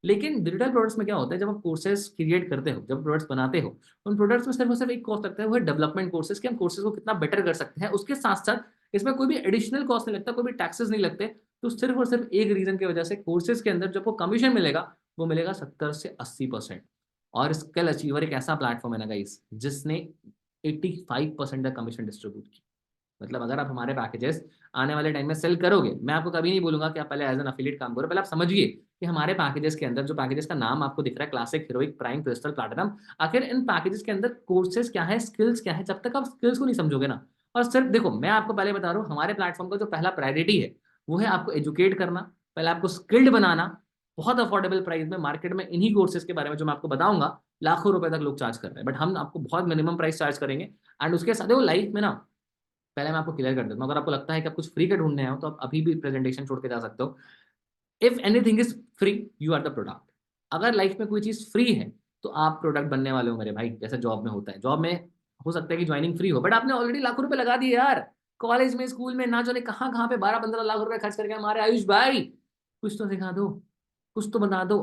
लेकिन डिजिटल प्रोडक्ट्स में क्या होता है, जब आप कोर्सेज़ क्रिएट करते हो, जब प्रोडक्ट्स बनाते हो, उन प्रोडक्ट्स में सिर्फ और सिर्फ एक कॉस्ट लगता है, वो है डेवलपमेंट कोर्सेज़, कि हम कोर्सेज़ को कितना बेटर कर सकते हैं। उसके साथ-साथ इसमें कोई भी एडिशनल कॉस्ट नहीं लगता, कोई भी टैक्सेस नहीं लगते। तो सिर्फ और सिर्फ एक रीज़न की वजह से कोर्सेज़ के अंदर जो आपको कमीशन मिलेगा, वो मिलेगा 70 से 80%। और स्किल अचीवर एक ऐसा प्लेटफ़ॉर्म है ना गाइस, जिसने 85% का कमीशन डिस्ट्रीब्यूट किया। मतलब अगर आप हमारे पैकेजेस आने वाले टाइम में सेल करोगे, मैं आपको कभी नहीं बोलूँगा कि आप पहले एज़ एन एफिलिएट काम करो। पहले आप समझिए कि हमारे पैकेजेस के अंदर, जो पैकेजेस का नाम आपको दिख रहा है, classic, heroic, prime, crystal, platinum, आखिर इन पैकेजेस के अंदर कोर्सेज़ क्या है, स्किल्स क्या है, जब तक आप स्किल्स को नहीं समझोगे ना। और सिर्फ देखो, मैं आपको पहले बता रहा हूँ, हमारे प्लेटफ़ॉर्म का जो पहला प्रायोरिटी है, वो है आपको एजुकेट करना, पहले आपको स्किल्ड बनाना, बहुत अफोर्डेबल प्राइस में। मार्केट में इन्हीं कोर्सेज़ के बारे में जो मैं आपको बताऊँगा, लाखों रुपए तक लोग चार्ज कर रहे हैं, बट हम आपको बहुत मिनिमम प्राइस चार्ज करेंगे। एंड उसके साथ देखो, लाइफ में ना, पहले मैं आपको क्लियर कर देता हूँ, अगर आपको लगता है कि आप कुछ फ्री का ढूँढने आए हो, तो आप अभी भी प्रेज़ेंटेशन छोड़ के जा सकते हो। If anything is free, you are the product. अगर लाइफ में कोई चीज़ फ्री है, तो आप प्रोडक्ट बनने वाले हो मेरे भाई, जैसे जॉब में होता है। जॉब में हो सकता है कि जॉइनिंग फ्री हो, बट आपने ऑलरेडी लाखों रुपए लगा दिए यार। कॉलेज में, स्कूल में, ना जाने कहाँ-कहाँ पे 12-15 लाख रुपए खर्च करके हमारे आयुष भाई, कुछ तो सिखा दो, कुछ तो बता दो।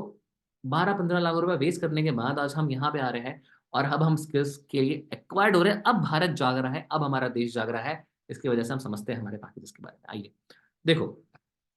12-15 लाख रुपए वेस्ट करने के बाद आज हम यहाँ पे आ रहे हैं और अब हम स्किल्स के लिए एक्वायर्ड हो रहे हैं। अब भारत जाग रहा है, अब हमारा देश जाग रहा है। इसकी वजह से हम समझते हैं हमारे पैकेजेस के बारे में। आइए, देखो,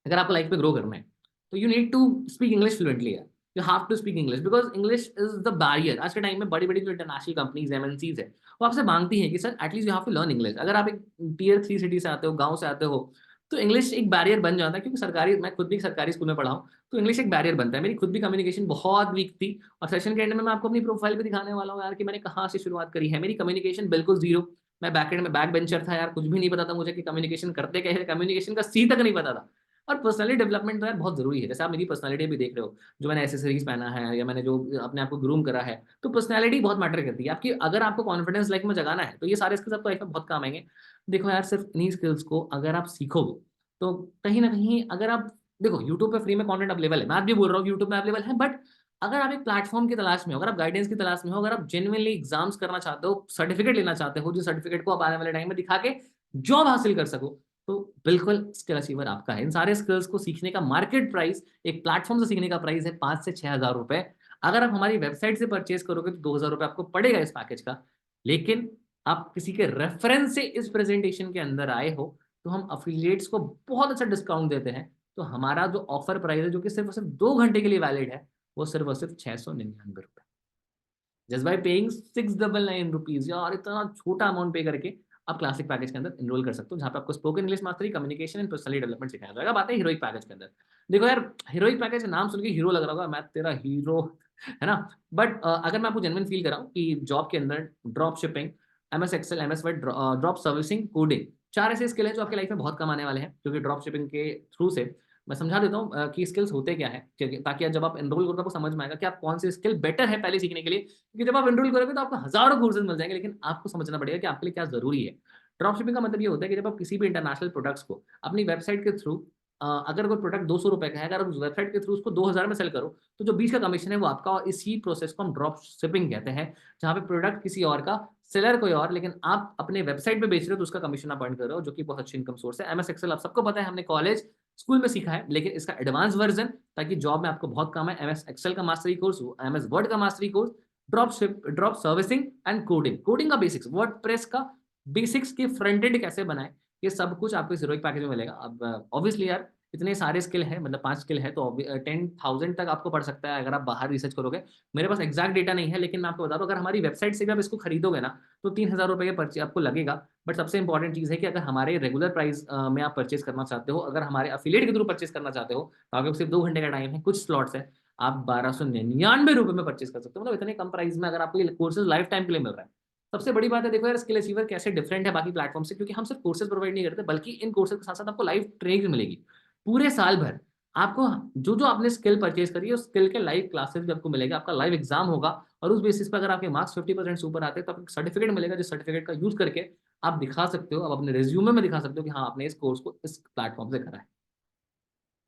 अगर आपको लाइफ में ग्रो करना है, तो you need to speak English fluently यार। You have to speak English, because English is the barrier. आज के टाइम में बड़ी-बड़ी जो इंटरनेशनल कंपनीज़, एमएनसीज़ है, वो आपसे माँगती हैं कि sir at least you have to learn English. अगर आप एक टियर 3 सिटी से आते हो, गाँव से आते हो, तो इंग्लिश एक बैरियर बन जाता है, क्योंकि सरकारी, मैं खुद भी एक सरकारी स्कूल में पढ़ा हूँ, तो इंग्लिश एक बैरियर बनता है। मेरी खुद भी कम्युनिकेशन बहुत वीक थी और सेशन के एंड में मैं आपको अपनी प्रोफाइल पे दिखाने वाला हूँ यार कि मैंने कहाँ से शुरुआत करी है। मेरी कम्युनिकेशन बिल्कुल ज़ीरो। मैं बैकएंड में बैक बेंचर था यार, कुछ भी नहीं पता था मुझे कि कम्युनिकेशन करते क्या है, कम्युनिकेशन का सी तक नहीं पता था। और पर्सनैलिटी डेवलपमेंट तो यार बहुत ज़रूरी है। जैसे आप मेरी पर्सनैलिटी भी देख रहे हो, जो मैंने एक्सेसरीज़ पहना है या मैंने जो अपने आप को ग्रूम करा है, तो पर्सनैलिटी बहुत मैटर करती है। आपकी, अगर आपको कॉन्फिडेंस लाइफ में जगाना है, तो ये सारे स्किल्स आपको लाइफ में बहुत काम आएँगे। देखो यार, सिर्फ़ इन्हीं स्किल्स को अगर आप सीखोगे, तो कहीं न कहीं, अगर आप देखो, यूट्यूब पे फ्री में कंटेंट अवेलेबल है। मैं आज भी बोल रहा हूँ कि यूट्यूब में अवेलेबल है, बट अगर आप एक प्लेटफ़ॉर्म की तलाश में हो, अगर आप गाइडेंस की तलाश में हो, अगर आप जेनुइनली एग्ज़ाम्स करना चाहते हो, सर्टिफ़िकेट लेना चाहते हो, जिस सर्टिफ़िकेट को आप आने वाले टाइम में दिखा के जॉब हासिल कर सको, तो बिल्कुल स्किल अचीवर आपका है। इन सारे स्किल्स को सीखने का मार्केट प्राइस, एक प्लेटफ़ॉर्म से सीखने का प्राइस है 5 से 6,000 रुपए। अगर आप हमारी वेबसाइट से परचेज़ करोगे, तो 2,000 रुपए आपको पड़ेगा इस पैकेज का। लेकिन आप किसी के रेफरेंस से इस प्रेज़ेंटेशन के अंदर आए हो, तो हम एफिलिएट्स को बहुत अच्छा डिस्काउंट देते हैं। तो हमारा जो ऑफर प्राइस है, जो कि सिर्फ़ और सिर्फ़ 2 घंटे के लिए वैलिड है, वो सिर्फ़ और सिर्फ़ ₹699। जस्ट बाय पेइंग 699 रुपीज़, यार इतना छोटा अमाउंट पे करके आप क्लासिक पैकेज के अंदर एनरोल कर सकते हो, जहाँ पे आपको spoken English mastery, communication and personality development सिखाया जाएगा। बात है हीरोइक पैकेज के अंदर। देखो यार, हीरोइक पैकेज का नाम सुन के हीरो लग रहा होगा, मैं तेरा हीरो, है ना? बट अगर मैं आपको जेन्युइन फील कराऊँ कि जॉब के अंदर drop shipping, MS Excel, MS Word, drop servicing, coding, 4 ऐसे स्किल हैं जो आपकी लाइफ में बहुत काम आने वाले हैं, क्योंकि ड्रॉप शिपिंग के थ्रू से मैं समझा देता हूँ कि स्किल्स होते क्या है, क्योंकि ताकि जब आप एनरोल करो तो आपको समझ में आएगा कि आप कौन सी स्किल बेटर है पहले सीखने के लिए। क्योंकि जब आप एनरोल करोगे तो आपको हज़ारों कोर्सेज़ मिल जाएँगे, लेकिन आपको समझना पड़ेगा कि आपके लिए क्या ज़रूरी है। ड्रॉप शिपिंग का मतलब ये होता है कि जब आप किसी भी इंटरनेशनल प्रोडक्ट्स को अपनी वेबसाइट के थ्रू, अगर कोई प्रोडक्ट ₹200 का है, अगर आप उस वेबसाइट के थ्रू उसको 2,000 में सेल करो, तो जो बीच का कमीशन है वो आपका, और इसी प्रोसेस को हम ड्रॉप शिपिंग कहते हैं, जहाँ पे प्रोडक्ट किसी और का, सेलर कोई और, लेकिन आप अपने वेबसाइट पे बेच रहे हो, तो उसका कमीशन आप अर्न कर रहे हो, जो कि बहुत अच्छी इनकम सोर्स है। एमएस एक्सेल आप सबको पता है, हमने कॉलेज, स्कूल में सीखा है, लेकिन इसका एडवांस वर्ज़न, ताकि जॉब में आपको बहुत काम है, एमएस एक्सेल का मास्टरी कोर्स, एमएस वर्ड का mastery course, drop servicing and coding, coding का बेसिक्स, वर्डप्रेस का बेसिक्स के फ्रंट एंड कैसे बनाएँ, ये सब कुछ आपको इस हीरोइक पैकेज में मिलेगा। अब ऑब्वियसली यार, इतने सारे स्किल है, मतलब 5 स्किल है, तो 10,000 तक आपको पड़ सकता है अगर आप बाहर रिसर्च करोगे। मेरे पास एग्जैक्ट डेटा नहीं है, लेकिन मैं आपको बता दूं, अगर हमारी वेबसाइट से भी आप इसको खरीदोगे ना, तो 3,000 रुपये का परचेज आपको लगेगा। बट सबसे इंपॉर्टेंट चीज़ है कि अगर हमारे रेगुलर प्राइस में आप परचेज करना चाहते हो, अगर हमारे अफिलिएट के थ्रू परचेज करना चाहते हो, तो आपके पास सिर्फ 2 घंटे का टाइम है, कुछ स्लॉट्स है, आप 1299 रुपये में परचेज कर सकते हो। मतलब इतने कम प्राइस में अगर आपको ये कोर्सेज लाइफ टाइम के लिए मिल रहा है। सबसे बड़ी बात है, देखो यार, स्किल अचीवर कैसे डिफरेंट है बाकी प्लेटफॉर्म से, क्योंकि हम सिर्फ कोर्सेज प्रोवाइड नहीं करते, बल्कि इन कोर्सेज के साथ साथ आपको लाइव ट्रेनिंग मिलेगी पूरे साल भर। आपको जो जो आपने स्किल परचेज करी है, उस स्किल के लाइव क्लासेस भी आपको मिलेगा, आपका लाइव एग्जाम होगा, और उस बेसिस पर अगर आपके मार्क्स 50% से ऊपर आते हैं तो आपको सर्टिफिकेट मिलेगा, जिस सर्टिफिकेट का यूज करके आप दिखा सकते हो, आप अपने रिज्यूमे में दिखा सकते हो कि हाँ, आपने इस कोर्स को इस प्लेटफॉर्म से करा है।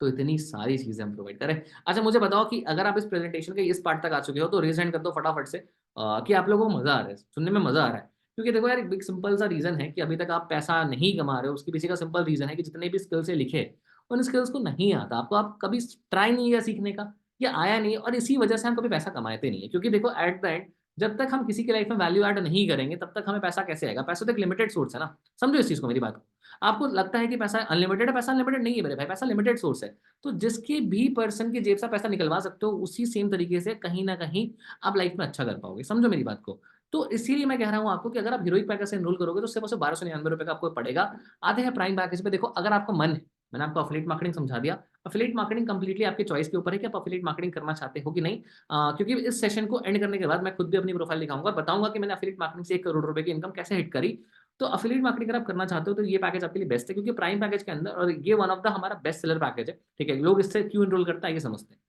तो इतनी सारी चीजें हम प्रोवाइड करें। अच्छा, मुझे बताओ कि अगर आप इस प्रेजेंटेशन के इस पार्ट तक आ चुके हो, तो रेज हैंड कर दो फटाफट से कि आप लोगों को मजा आ रहा है, सुनने में मजा आ रहा है। क्योंकि देखो यार, एक बिग सिंपल सा रीजन है कि अभी तक आप पैसा नहीं कमा रहे हो, उसके पीछे का सिंपल रीजन है कि जितने भी स्किल्स है लिखे, उन स्किल्स को नहीं आता आपको, आप कभी ट्राई नहीं किया सीखने का, या आया नहीं, और इसी वजह से हम कभी पैसा कमाते नहीं है। क्योंकि देखो, एट द एंड, जब तक हम किसी की लाइफ में वैल्यू ऐड नहीं करेंगे, तब तक हमें पैसा कैसे आएगा? पैसा तो एक लिमिटेड सोर्स है ना, समझो इस चीज को, मेरी बात को। आपको लगता है कि पैसा अनलिमिटेड है, पैसा अनलिमिटेड नहीं है मेरे भाई, पैसा लिमिटेड सोर्स है। तो जिसके भी पर्सन की जेब से पैसा निकलवा सकते हो, उसी सेम तरीके से कहीं ना कहीं आप लाइफ में अच्छा कर पाओगे, समझो मेरी बात को। तो इसीलिए मैं कह रहा हूँ आपको कि अगर आप हीरोइक पैकेज से एनरोल करोगे, तो सिर्फ 1299 रुपये का आपको पड़ेगा। आते हैं प्राइम पैकेज पे। देखो, अगर आपको मन है, मैंने आपको अफिलिएट मार्केटिंग समझा दिया। अफिलिएट मार्केटिंग कंप्लीटली आपके चॉइस के ऊपर है कि आप अफिलिएट मार्केटिंग करना चाहते हो कि नहीं। क्योंकि इस सेशन को एंड करने के बाद मैं खुद भी अपनी प्रोफाइल दिखाऊंगा और बताऊंगा कि मैंने अफिलिएट मार्केटिंग से 1 करोड़ रुपए की इनकम कैसे हिट करी। तो अफिलिएट मार्केटिंग अगर आप करना चाहते हो, तो ये पैकेज आपके लिए बेस्ट है, क्योंकि प्राइम पैकेज के अंदर, और ये वन ऑफ द हमारा बेस्ट सेलर पैकेज है। ठीक है, लोग इससे क्यों एनरोल करता है ये समझते हैं।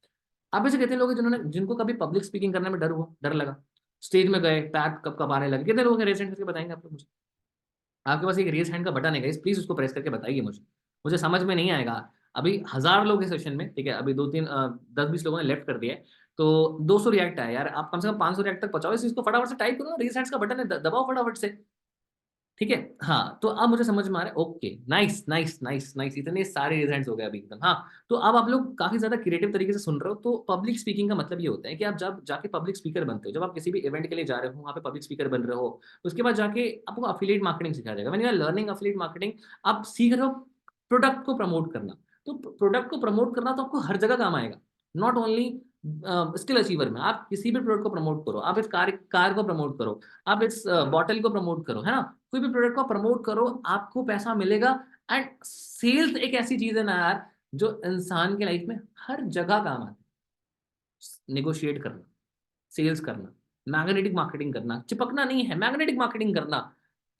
आप ऐसे कहते हैं लोग जिन्होंने जिनको कभी पब्लिक स्पीकिंग करने में डर हुआ, डर लगा, स्टेज में गए, पैर कब कब आने लगे, कितने लोग रेज हैंड करके बताएंगे आप लोग मुझे? आपके पास एक रेज हैंड का बटन है, प्लीज उसको प्रेस करके बताइए मुझे। मुझे समझ में नहीं आएगा। अभी 1,000 लोग इस सेशन में, ठीक है, अभी 10-20 लोगों ने लेफ्ट कर दिया है, तो 200 रिएक्ट आया यार, आप कम से कम 500 रिएक्ट तक पहुंचाओ, इस चीज को फटाफट से टाइप करो, रेज हैंड्स का बटन है, दबाओ फटाफट से। ठीक है, हाँ, तो अब मुझे समझ में आ रहा है। Okay, nice nice nice nice, इतने सारे रिजल्ट्स हो गए अभी एकदम। हाँ, तो अब आप लोग काफी ज्यादा क्रिएटिव तरीके से सुन रहे हो। तो पब्लिक स्पीकिंग का मतलब ये होता है कि आप जब जाके पब्लिक स्पीकर बनते हो, जब आप किसी भी इवेंट के लिए जा रहे हो, वहाँ पे पब्लिक स्पीकर बन रहे हो, उसके बाद जाके आपको अफिलिएट मार्केटिंग सिखाया जाएगा। When you are learning affiliate marketing, आप सीख रहे हो प्रोडक्ट को प्रमोट करना। तो प्रोडक्ट को प्रमोट करना तो आपको हर जगह काम आएगा, नॉट ओनली स्किल अचीवर में। आप किसी भी प्रोडक्ट को प्रमोट करो, आप इस कार कार को प्रमोट करो, आप इस बॉटल को प्रमोट करो, है ना, कोई भी प्रोडक्ट को प्रमोट करो, आपको पैसा मिलेगा। एंड सेल्स एक ऐसी चीज है ना यार, जो इंसान के लाइफ में हर जगह काम आती है। निगोशिएट करना, सेल्स करना, मैग्नेटिक मार्केटिंग करना, चिपकना नहीं है, मैग्नेटिक मार्केटिंग करना।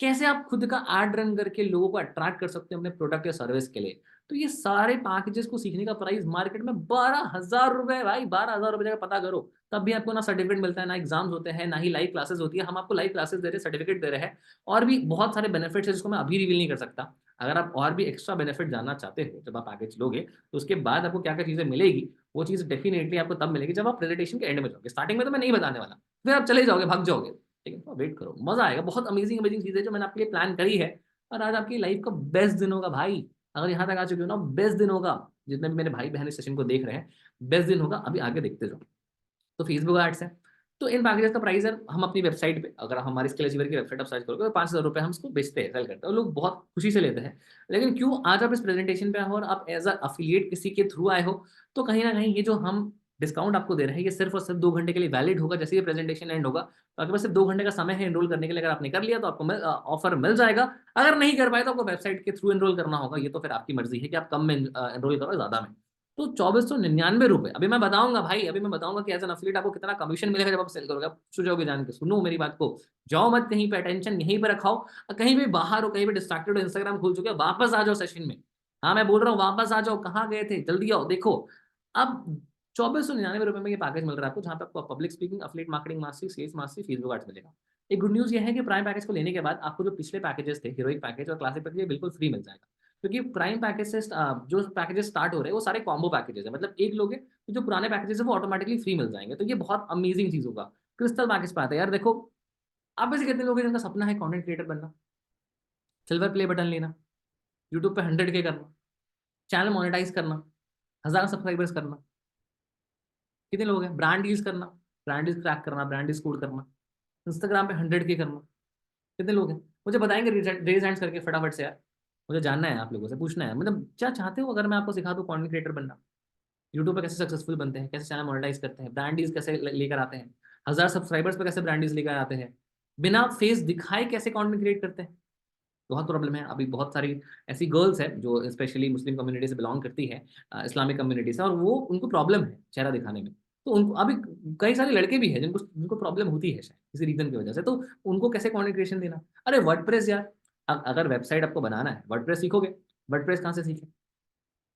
कैसे आप खुद का एड रन करके लोगों को अट्रैक्ट कर सकते हैं अपने प्रोडक्ट या सर्विस के लिए। तो ये सारे पैकेजेस को सीखने का प्राइस मार्केट में 12,000 रुपए भाई, 12,000 रुपए का पता करो। तब भी आपको ना सर्टिफिकेट मिलता है, ना एग्जाम्स होते हैं, ना ही लाइव क्लासेस होती है। हम आपको लाइव क्लासेस दे रहे हैं, सर्टिफिकेट दे रहे हैं, और भी बहुत सारे बेनिफिट्स है जिसको मैं अभी रिवील नहीं कर सकता। अगर आप और भी एक्स्ट्रा बेनिफिट जानना चाहते हो, जब आप पैकेज लोगे, तो उसके बाद आपको क्या क्या चीजें मिलेगी, वो चीज डेफिनेटली आपको तब मिलेगी जब आप प्रेजेंटेशन के एंड में जाओगे। स्टार्टिंग में तो मैं नहीं बताने वाला, फिर आप चले जाओगे, भाग जाओगे। ठीक है, तो वेट करो, मजा आएगा। बहुत अमेजिंग अमेजिंग चीज है जो मैंने आपके लिए प्लान करी है, और आज आपकी लाइफ का बेस्ट दिन होगा भाई। अगर यहाँ तक आ चुके हो ना, बेस्ट दिन होगा। जितने भी मेरे भाई बहन इस सेशन को देख रहे हैं, बेस्ट दिन होगा। अभी आगे देखते जाओ। तो फेसबुक एड्स है। तो इन पैकेजेस का प्राइस है, हम अपनी वेबसाइट पे, अगर हमारी स्किल अचीवर की वेबसाइट आप सर्च करोगे, तो 5,000 रुपये हम इसको बेचते हैं, सेल करते हैं, और लोग बहुत खुशी से लेते हैं। लेकिन क्यों आज आप इस प्रेजेंटेशन पे हो और आप एज अ अफिलिएट किसी के थ्रू आए हो, तो कहीं ना कहीं ये जो हम डिस्काउंट आपको दे रहे हैं, ये सिर्फ और सिर्फ 2 घंटे के लिए वैलिड होगा। जैसे ये प्रेजेंटेशन एंड होगा, तो आपके पास सिर्फ 2 घंटे का समय है एनरोल करने के लिए। अगर आपने कर लिया तो आपको ऑफर मिल जाएगा। अगर नहीं कर पाए तो आपको वेबसाइट के थ्रू एनरोल करना होगा। ये तो फिर आपकी मर्जी है कि आप कम में एनरोल करो, ज्यादा में। तो 2,499 रुपए। अभी मैं बताऊंगा भाई, अभी मैं बताऊंगा कि एज एन अफिलिएट आपको कितना कमीशन मिलेगा जब आप सेल करोगे। आप खुश हो जाओगे जान के। सुनो मेरी बात को, जाओ मत कहीं पे, अटेंशन यहीं पे रखाओ। कहीं भी बाहर हो, कहीं भी डिस्ट्रैक्टेड हो, इंस्टाग्राम खोल चुके हो, वापस आ जाओ सेशन में। हाँ, मैं बोल रहा हूँ, वापस आ जाओ। कहाँ गए थे? जल्दी आओ, देखो। अब 2,499 रुपए में ये पैकेज मिल रहा है आपको, जहाँ पे आपको public speaking, affiliate marketing mastery, sales mastery, Facebook ads मिलेगा। एक गुड न्यूज ये है कि प्राइम पैकेज को लेने के बाद आपको जो पिछले पैकेजेस थे, हीरोइक पैकेज और क्लासिक पैकेज, ये बिल्कुल फ्री मिल जाएगा। क्योंकि प्राइम पैकेज से जो पैकेजेस स्टार्ट हो रहे हैं, वो सारे कॉम्बो पैकेजेस है। मतलब एक लोगे तो जो पुराने पैकेजेस है वो ऑटोमेटिकली फ्री मिल जाएंगे। तो ये बहुत अमेजिंग चीज होगा। क्रिस्टल पैकेज पे आता है यार, देखो, आप में से कितने लोग हैं जिनका सपना है कंटेंट क्रिएटर बनना, सिल्वर प्ले बटन लेना, यूट्यूब पे 100K करना, चैनल मोनेटाइज करना, 1,000 सब्सक्राइबर्स करना? कितने लोग हैं? ब्रांड डील्स करना, ब्रांड डील्स क्रैक करना, ब्रांड डील्स कोड करना, इंस्टाग्राम पे 100K करना? कितने लोग हैं? मुझे बताएंगे रेज हैंड्स करके फटाफट से यार। मुझे जानना है, आप लोगों से पूछना है, मतलब क्या चाहते हो अगर मैं आपको सिखा दूँ कंटेंट क्रिएटर बनना, यूट्यूब पे कैसे सक्सेसफुल बनते हैं, कैसे चैनल मोनेटाइज करते हैं, ब्रांड डील्स कैसे लेकर आते हैं, 1000 सब्सक्राइबर्स पे कैसे ब्रांड डील्स लेकर आते हैं, बिना फेस दिखाए कैसे कंटेंट क्रिएट करते हैं। बहुत प्रॉब्लम है अभी, बहुत सारी ऐसी गर्ल्स है जो स्पेशली मुस्लिम कम्युनिटी से बिलोंग करती है, इस्लामिक कम्युनिटी से, और वो उनको प्रॉब्लम है चेहरा दिखाने में। तो उनको अभी कई सारे लड़के भी हैं जिनको जिनको प्रॉब्लम होती है शायद किसी रीजन की वजह से, तो उनको कैसे कंटेंट क्रिएशन देना। अरे वर्डप्रेस यार, अगर वेबसाइट आपको बनाना है वर्डप्रेस सीखोगे, वर्डप्रेस कहाँ से सीखे,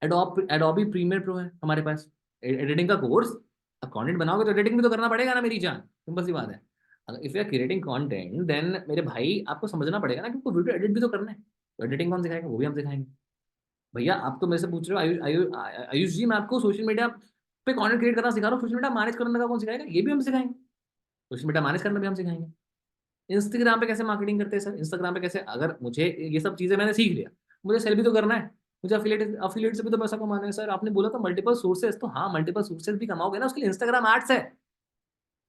एडोबी प्रीमियर प्रो है हमारे पास, एडिटिंग का कोर्स। अब कंटेंट बनाओगे तो एडिटिंग भी तो करना पड़ेगा ना मेरी जान, सिंपल सी बात है। अगर if you are creating content then मेरे भाई आपको समझना पड़ेगा ना कि आपको वीडियो एडिट भी तो करना है, तो एडिटिंग कौन सिखाएगा, वो भी हम सिखाएंगे। भैया आप तो मेरे से पूछ रहे हो आयुष जी, मैं आपको सोशल मीडिया पे कंटेंट क्रिएट करना सिखा रहा हूँ, सोशल मीडिया मैनेज करने का कौन सिखाएगा, ये भी हम सिखाएंगे। सोशल मीडिया मैनेज करना भी हम सिखाएंगे। इंस्टाग्राम पे कैसे मार्केटिंग करते हैं सर, इंस्टाग्राम पे कैसे, अगर मुझे ये सब चीजें मैंने सीख लिया, मुझे सेल भी तो करना है, मुझे अफिलिएट से भी तो पैसा कमाना है सर। आपने बोला था मल्टीपल सोर्सेज, तो हाँ मल्टीपल सोर्सेज भी कमाओगे ना, उसके लिए इंस्टाग्राम एड्स है।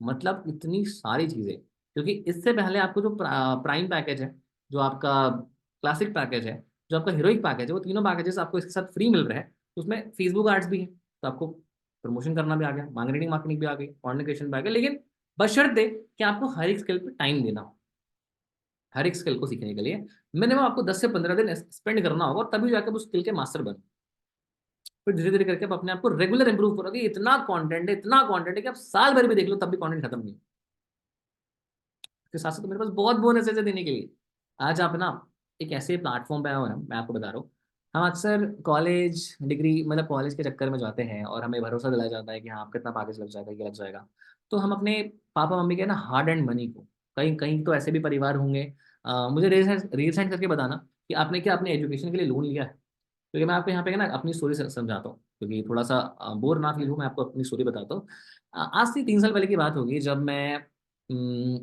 मतलब इतनी सारी चीजें, क्योंकि इससे पहले आपको जो प्राइम पैकेज है, जो आपका क्लासिक पैकेज है, जो आपका हीरोइक पैकेज है, वो तीनों पैकेजेस आपको इसके साथ फ्री मिल रहे हैं। उसमें फेसबुक एड्स भी है, तो आपको प्रमोशन करना भी आ गया, मार्केटिंग भी आ गई, कम्युनिकेशन भी आ गया, लेकिन बशर्ते कि आपको हर एक स्किल पे टाइम देना हो। हर एक स्किल को सीखने के लिए मिनिमम आपको 10 से 15 दिन स्पेंड करना होगा, और तभी जाकर उस स्किल के मास्टर बनो। फिर धीरे धीरे करके आप अपने आप को रेगुलर इंप्रूव करोगे। इतना कंटेंट है कि आप साल भर भी देख लो तब भी कंटेंट खत्म नहीं। इसके साथ साथ तो मेरे पास बहुत बोनस है देने के लिए। आज आप ना एक ऐसे प्लेटफॉर्म पे आए हो ना, मैं आपको बता रहा हूँ, हम अक्सर कॉलेज डिग्री मतलब कॉलेज के चक्कर में जाते हैं और हमें भरोसा दिलाया जाता है कि हाँ आपका इतना पैकेज लग जाएगा, ये लग जाएगा। तो हम अपने पापा मम्मी के ना हार्ड एंड मनी को, कहीं कहीं तो ऐसे भी परिवार होंगे, मुझे रील सेंड करके बताना कि आपने क्या अपने एजुकेशन के लिए लोन लिया है। क्योंकि मैं आपको यहाँ पे ना अपनी स्टोरी समझाता हूँ, क्योंकि थोड़ा सा बोर ना फील हूँ, मैं आपको अपनी स्टोरी बताता हूँ। आज से 3 साल पहले की बात होगी, जब मैं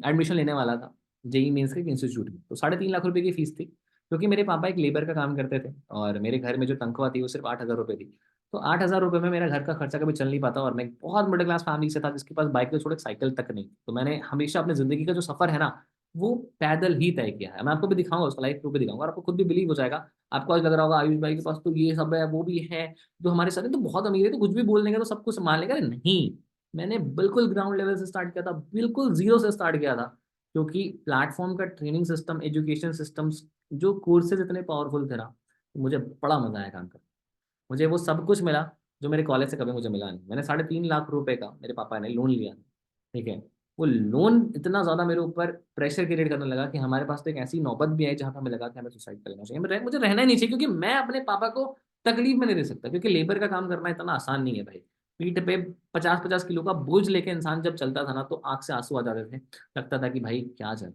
एडमिशन लेने वाला था जेई मेंस के इंस्टीट्यूट में, तो 3.5 लाख रुपए की फीस थी, क्योंकि मेरे पापा एक लेबर का काम करते थे और मेरे घर में जो तनख्वाह थी वो सिर्फ 8,000 रुपये थी। तो 8,000 रुपये में मेरा घर का खर्चा कभी चल नहीं पाता, और मैं एक बहुत मिडिल क्लास फैमिली से था जिसके पास बाइक तो छोड़े साइकिल तक नहीं। तो मैंने हमेशा अपनी जिंदगी का जो सफर है ना, वो पैदल ही तय किया है। मैं आपको भी दिखाऊंगा, उसका लाइफ प्रूफ भी दिखाऊंगा, और आपको खुद भी बिलीव हो जाएगा। आपको आज लग रहा होगा आयुष भाई के पास तो ये सब है वो भी है, जो हमारे साथ है तो बहुत अमीर है, तो कुछ भी बोल देंगे तो सब कुछ संभाल लेगा। अरे नहीं, मैंने बिल्कुल ग्राउंड लेवल से स्टार्ट किया था, बिल्कुल जीरो से स्टार्ट किया था। क्योंकि प्लेटफॉर्म का ट्रेनिंग सिस्टम, एजुकेशन सिस्टम्स, जो कोर्सेज इतने पावरफुल थे ना, तो मुझे बड़ा मजा आया काम कर। मुझे वो सब कुछ मिला जो मेरे कॉलेज से कभी मुझे मिला नहीं। मैंने 3.5 लाख रुपए का मेरे पापा ने लोन लिया, ठीक है। वो लोन इतना ज्यादा मेरे ऊपर प्रेशर क्रिएट करने लगा कि हमारे पास तो एक ऐसी नौबत भी आई जहां पर हमें लगा कि हमें सुसाइड कर लेना चाहिए, मुझे रहना ही नहीं चाहिए, क्योंकि मैं अपने पापा को तकलीफ में नहीं दे सकता। क्योंकि लेबर का काम करना इतना आसान नहीं है भाई। पीठ पे 50-50 किलो का बोझ लेके इंसान जब चलता था ना, तो आंख से आंसू आ जाते थे। लगता था कि भाई क्या चल।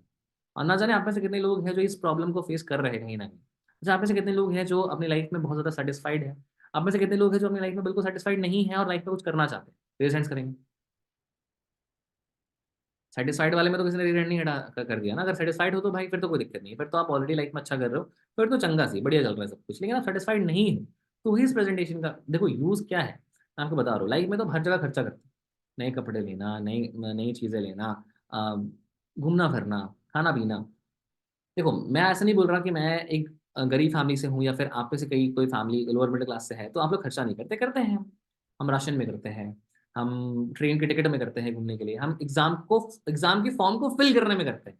और ना जाने आप में से कितने लोग हैं जो इस प्रॉब्लम को फेस कर रहे हैं कहीं ना कहीं। अच्छा, आप में से कितने लोग हैं जो अपनी लाइफ में बहुत ज्यादा सेटिस्फाइड है। आप में से कितने लोग हैं जो अपनी लाइफ में बिल्कुल सेटिस्फाइड नहीं है और लाइफ में कुछ करना चाहते हैं। रेज हैंड्स करेंगे। सेटिस्फाइड वाले में तो किसी ने रिजल्ट नहीं हटा कर दिया ना। अगर सेटिस्फाइड हो तो भाई फिर तो कोई दिक्कत नहीं है, फिर तो आप ऑलरेडी लाइफ में अच्छा कर रहे हो, फिर तो चंगा सी बढ़िया चल रहा है सब कुछ। लेकिन आप सेटिस्फाइड नहीं है, तो इस प्रेजेंटेशन का देखो यूज क्या है। मैं आपको बता रहा हूँ, लाइफ में तो हर जगह खर्चा करते हैं। नए कपड़े लेना, नई नई चीजें लेना, आ, घूमना फिरना, खाना पीना। देखो मैं ऐसा नहीं बोल रहा कि मैं एक गरीब फैमिली से हूँ, या फिर आप में से कई कोई फैमिली लोअर मिडिल क्लास से है तो आप लोग खर्चा नहीं करते, करते हैं हम राशन में करते हैं, हम ट्रेन के टिकट में करते हैं घूमने के लिए, हम एग्जाम की फॉर्म को फिल करने में करते हैं।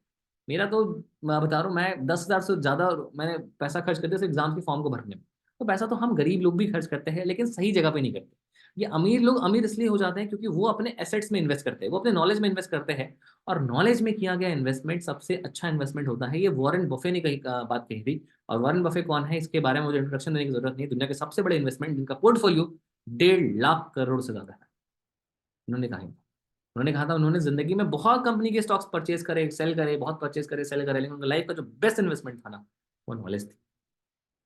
मेरा तो, मैं बता रहा हूँ, मैं 10,000 से ज्यादा मैंने पैसा खर्च कर दिया एग्जाम की फॉर्म को भरने में। तो पैसा तो हम गरीब लोग भी खर्च करते हैं, लेकिन सही जगह पे नहीं करते। ये अमीर लोग अमीर इसलिए हो जाते हैं क्योंकि वो अपने एसेट्स में इन्वेस्ट करते हैं, वो अपने नॉलेज में इन्वेस्ट करते हैं। और नॉलेज में किया गया इन्वेस्टमेंट सबसे अच्छा इन्वेस्टमेंट होता है। ये वॉरेन बफे ने कही बात कही थी। और वॉरेन बफे कौन है, इसके बारे में मुझे इंट्रोडक्शन देने की जरूरत नहीं। दुनिया के सबसे बड़े इन्वेस्टमेंट जिनका पोर्टफोलियो 1.5 लाख करोड़ से ज्यादा है, उन्होंने कहा। उन्होंने कहा था उन्होंने जिंदगी में बहुत कंपनी के स्टॉक्स परचेज करे, सेल करे, बहुत परचेज करे, सेल करे, लेकिन उनका लाइफ का जो बेस्ट इन्वेस्टमेंट था ना, वो नॉलेज थी।